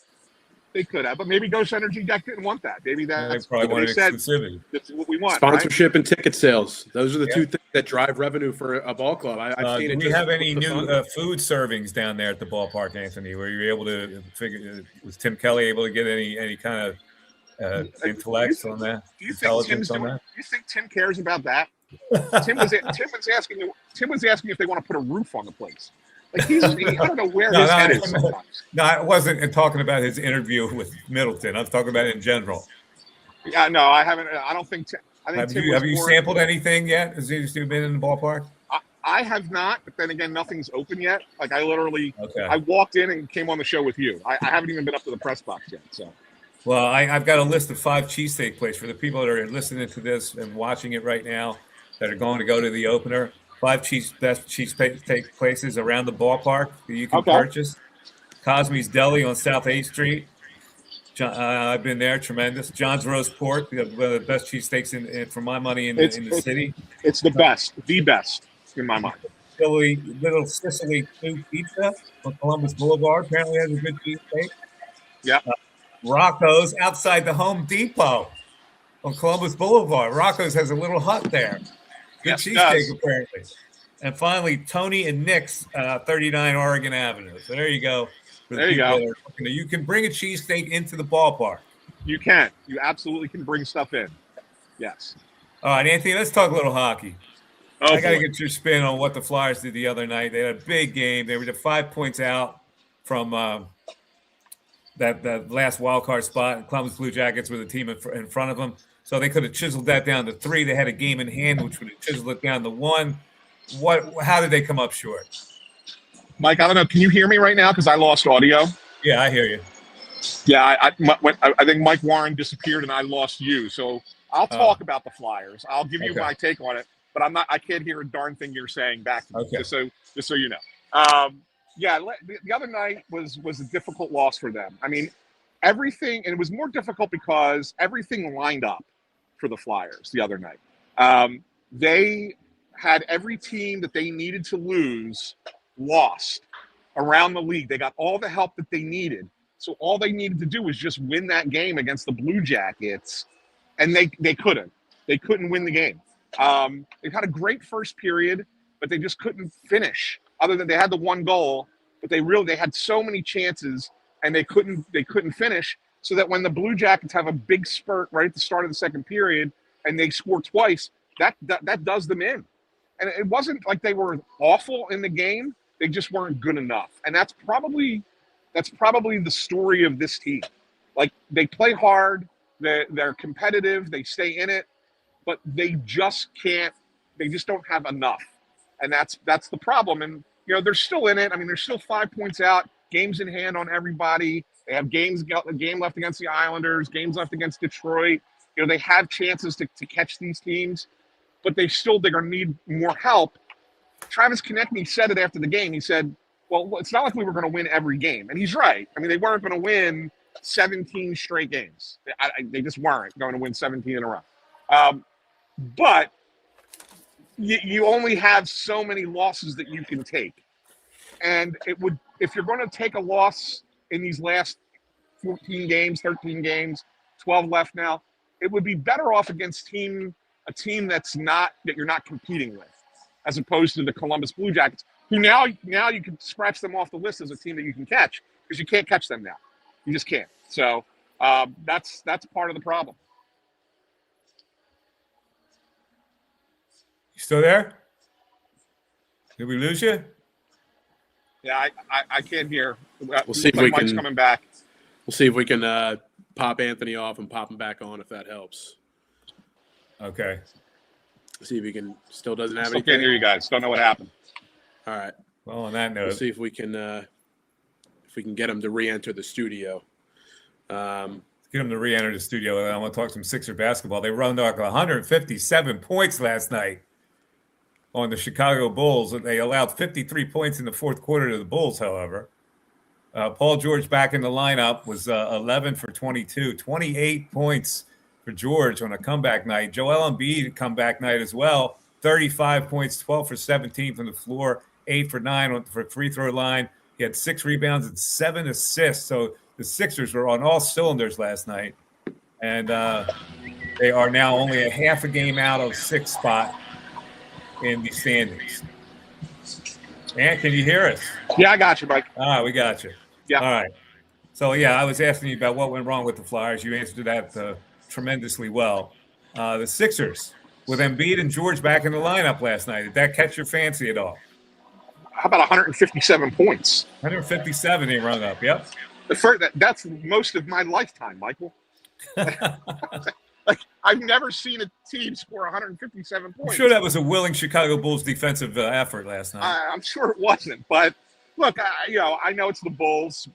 They could have. But maybe Ghost Energy Deck didn't want that. Maybe They that's probably what wanted they said. exclusivity. That's what we want. Sponsorship and ticket sales. Those are the two things that drive revenue for a ball club. I've seen Do it. we just have any for new fun. food servings down there at the ballpark, Anthony? Were you able to figure? Was Tim Kelly able to get any kind of intellect on that? Do you think Intelligence Tim's on doing? that? Do you think Tim cares about that? Tim was asking if they want to put a roof on the place. Like I don't know where his head is sometimes. No, I wasn't talking about his interview with Middleton. I was talking about it in general. Yeah, no, I haven't. I don't think. I think Tim Have was you more- sampled anything yet? Has he been in the ballpark? I have not, but then again, nothing's open yet. Like I literally, Okay. I walked in and came on the show with you. I haven't even been up to the press box yet. So Well, I've got a list of 5 cheesesteak places for the people that are listening to this and watching it right now that are going to go to the opener. 5 best cheesesteak places around the ballpark that you can purchase. Cosme's Deli on South 8th Street. I've been there, tremendous. John's Roast Pork, one of the best cheesesteaks for my money in the city. it's the best in my mind. Little Sicily Food Pizza on Columbus Boulevard apparently has a good cheesesteak. Yeah. Rocco's outside the Home Depot on Columbus Boulevard. Rocco's has a little hut there. Good cheesesteak, apparently. And finally, Tony and Nick's, 39 Oregon Avenue. So there you go. There you go. You can bring a cheesesteak into the ballpark. You can. You absolutely can bring stuff in. Yes. All right, Anthony, let's talk a little hockey. Oh, I got to get your spin on what the Flyers did the other night. They had a big game. They were 5 points out from that last wild card spot. Columbus Blue Jackets were the team in front of them. So they could have chiseled that down to 3. They had a game in hand, which would have chiseled it down to 1. How did they come up short? Mike, I don't know. Can you hear me right now? Because I lost audio. Yeah, I hear you. Yeah, I think Mike Warren disappeared and I lost you. So I'll talk about the Flyers. I'll give you my take on it, but I can't hear a darn thing you're saying back to me. Okay. Just so you know. The other night was a difficult loss for them. I mean, everything, and it was more difficult because everything lined up for the Flyers the other night. They had every team that they needed to lose lost around the league. They got all the help that they needed. So all they needed to do was just win that game against the Blue Jackets, and they couldn't. They couldn't win the game. They had a great first period, but they just couldn't finish. Other than they had the 1 goal, but they had so many chances, and they couldn't finish. So that when the Blue Jackets have a big spurt right at the start of the second period, and they score twice, that does them in. And it wasn't like they were awful in the game. They just weren't good enough. And that's probably the story of this team. Like, they play hard, they're competitive, they stay in it, but they just don't have enough. And that's the problem. And, they're still in it. I mean, they're still 5 points out, games in hand on everybody. They have a game left against the Islanders, games left against Detroit. They have chances to catch these teams, but they're going to need more help. Travis Konechny said it after the game. He said, well, it's not like we were going to win every game. And he's right. I mean, they weren't going to win 17 straight games. They just weren't going to win 17 in a row. But you only have so many losses that you can take. And if you're going to take a loss in these last 14 games, 13 games, 12 left now, it would be better off against a team that you're not competing with, as opposed to the Columbus Blue Jackets, who now you can scratch them off the list as a team that you can catch, because you can't catch them now. You just can't. So that's part of the problem. You still there? Did we lose you? Yeah, I can't hear. We'll see if we Mike's can coming back. We'll see if we can pop Anthony off and pop him back on if that helps. Okay. See if he can still doesn't have Still anything. can't hear you guys. Don't know what happened. All right. Well, on that note, We'll see if we can get him to re-enter the studio. Get him to re-enter the studio. And I want to talk some Sixer basketball. They run like 157 points last night on the Chicago Bulls. They allowed 53 points in the fourth quarter to the Bulls, however. Paul George back in the lineup was 11 for 22, 28 points for George on a comeback night. Joel Embiid comeback night as well, 35 points, 12 for 17 from the floor, 8 for 9 on the free throw line. He had 6 rebounds and 7 assists. So the Sixers were on all cylinders last night. And they are now only a half a game out of 6th spot in the standings. And can you hear us? Yeah, I got you, Mike. We got you. Yeah. All right. So, yeah, I was asking you about what went wrong with the Flyers. You answered that tremendously well. The Sixers, with Embiid and George back in the lineup last night, did that catch your fancy at all? How about 157 points? 157 they rung up, yep. That's most of my lifetime, Michael. Like, I've never seen a team score 157 points. I'm sure that was a willing Chicago Bulls defensive effort last night. I'm sure it wasn't. But, look, I know it's the Bulls.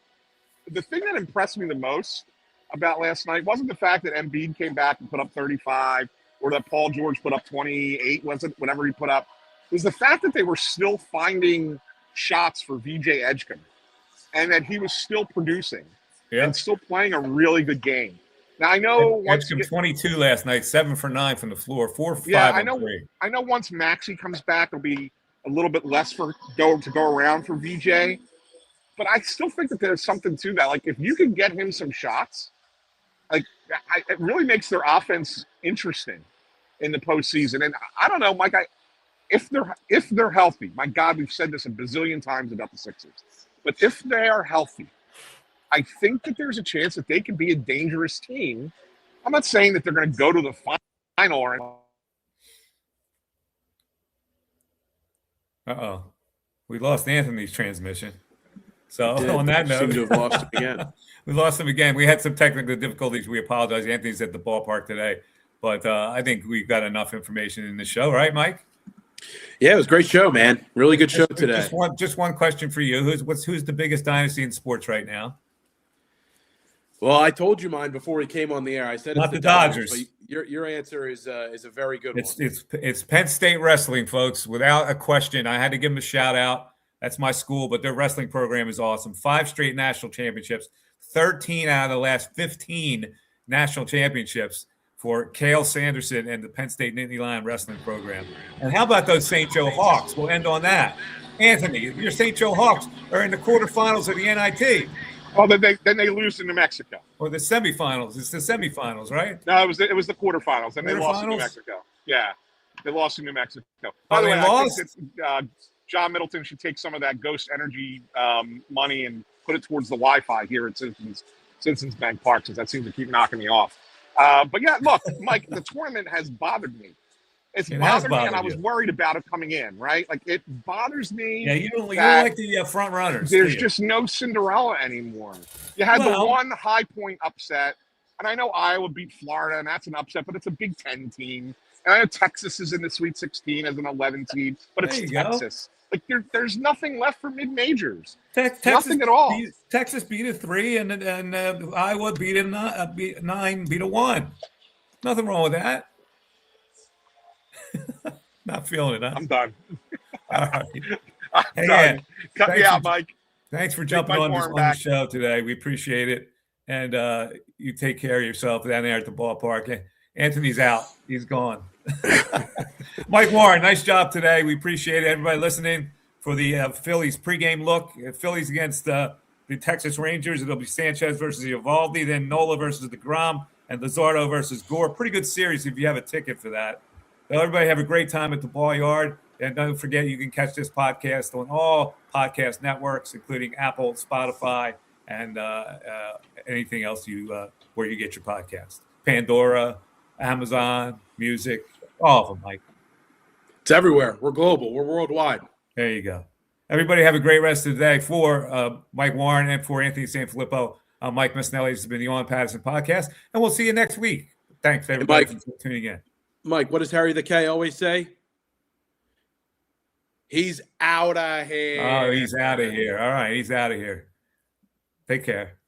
The thing that impressed me the most about last night wasn't the fact that Embiid came back and put up 35 or that Paul George put up 28, wasn't whatever he put up. It was the fact that they were still finding shots for VJ Edgecombe and that he was still producing and still playing a really good game. Now, I know Edgecombe 22 last night, 7 for 9 from the floor, 4 for 5 on 3. I know once Maxey comes back, it'll be a little bit less to go around for VJ. But I still think that there's something to that. Like, if you can get him some shots, it really makes their offense interesting in the postseason. And I don't know, Mike, if they're healthy, my God, we've said this a bazillion times about the Sixers. But if they are healthy, I think that there's a chance that they can be a dangerous team. I'm not saying that they're going to go to the final or Uh-oh. We lost Anthony's transmission. So on Seem that note, to have lost him again. We lost him again. We had some technical difficulties. We apologize. Anthony's at the ballpark today. But I think we've got enough information in the show, right, Mike? Yeah, it was a great show, man. Really good show today. Just one question for you. Who's the biggest dynasty in sports right now? Well, I told you mine before he came on the air. I said Not it's the Dodgers. But your answer is a very good one. It's Penn State wrestling, folks, without a question. I had to give them a shout out. That's my school, but their wrestling program is awesome. 5 straight national championships, 13 out of the last 15 national championships for Cale Sanderson and the Penn State Nittany Lion wrestling program. And how about those St. Joe Hawks? We'll end on that. Anthony, your St. Joe Hawks are in the quarterfinals of the NIT. Oh, then they lose to New Mexico. Or the semifinals. It's the semifinals, right? No, it was the quarterfinals, and they lost to New Mexico. Yeah, they lost to New Mexico. By the way, I think that John Middleton should take some of that Ghost Energy money and put it towards the Wi-Fi here at Citizens Bank Park, since that seems to keep knocking me off. But yeah, look, Mike, the tournament has bothered me. It bothered me, and I was worried about it coming in, right? Like, it bothers me. Yeah, you don't like the front runners. There's just no Cinderella anymore. You had the one high point upset, and I know Iowa beat Florida, and that's an upset, but it's a Big Ten team. And I know Texas is in the Sweet 16 as an 11 seed, but it's Texas. Like, there's nothing left for mid-majors. Nothing at all. Texas beat a 3, and Iowa beat a 9, beat a 1. Nothing wrong with that. Not feeling it, huh? I'm done. All right. I'm done. Cut me out, Mike. Thanks for jumping on the show today. We appreciate it. And you take care of yourself down there at the ballpark. Anthony's out. He's gone. Mike Warren, nice job today. We appreciate it. Everybody listening for the Phillies pregame look. Phillies against the Texas Rangers. It'll be Sanchez versus Eovaldi, then Nola versus DeGrom, and Luzardo versus Gore. Pretty good series if you have a ticket for that. So everybody have a great time at the ball yard. And don't forget, you can catch this podcast on all podcast networks, including Apple, Spotify, and anything else where you get your podcast. Pandora, Amazon, Music, all of them, Mike. It's everywhere. We're global. We're worldwide. There you go. Everybody have a great rest of the day. For Mike Warren and for Anthony Sanfilippo, I'm Mike Missinelli. This has been the On Pattison podcast, and we'll see you next week. Thanks, everybody, for tuning in. Mike, what does Harry the K always say? He's out of here. Oh, he's out of here. All right, he's out of here. Take care.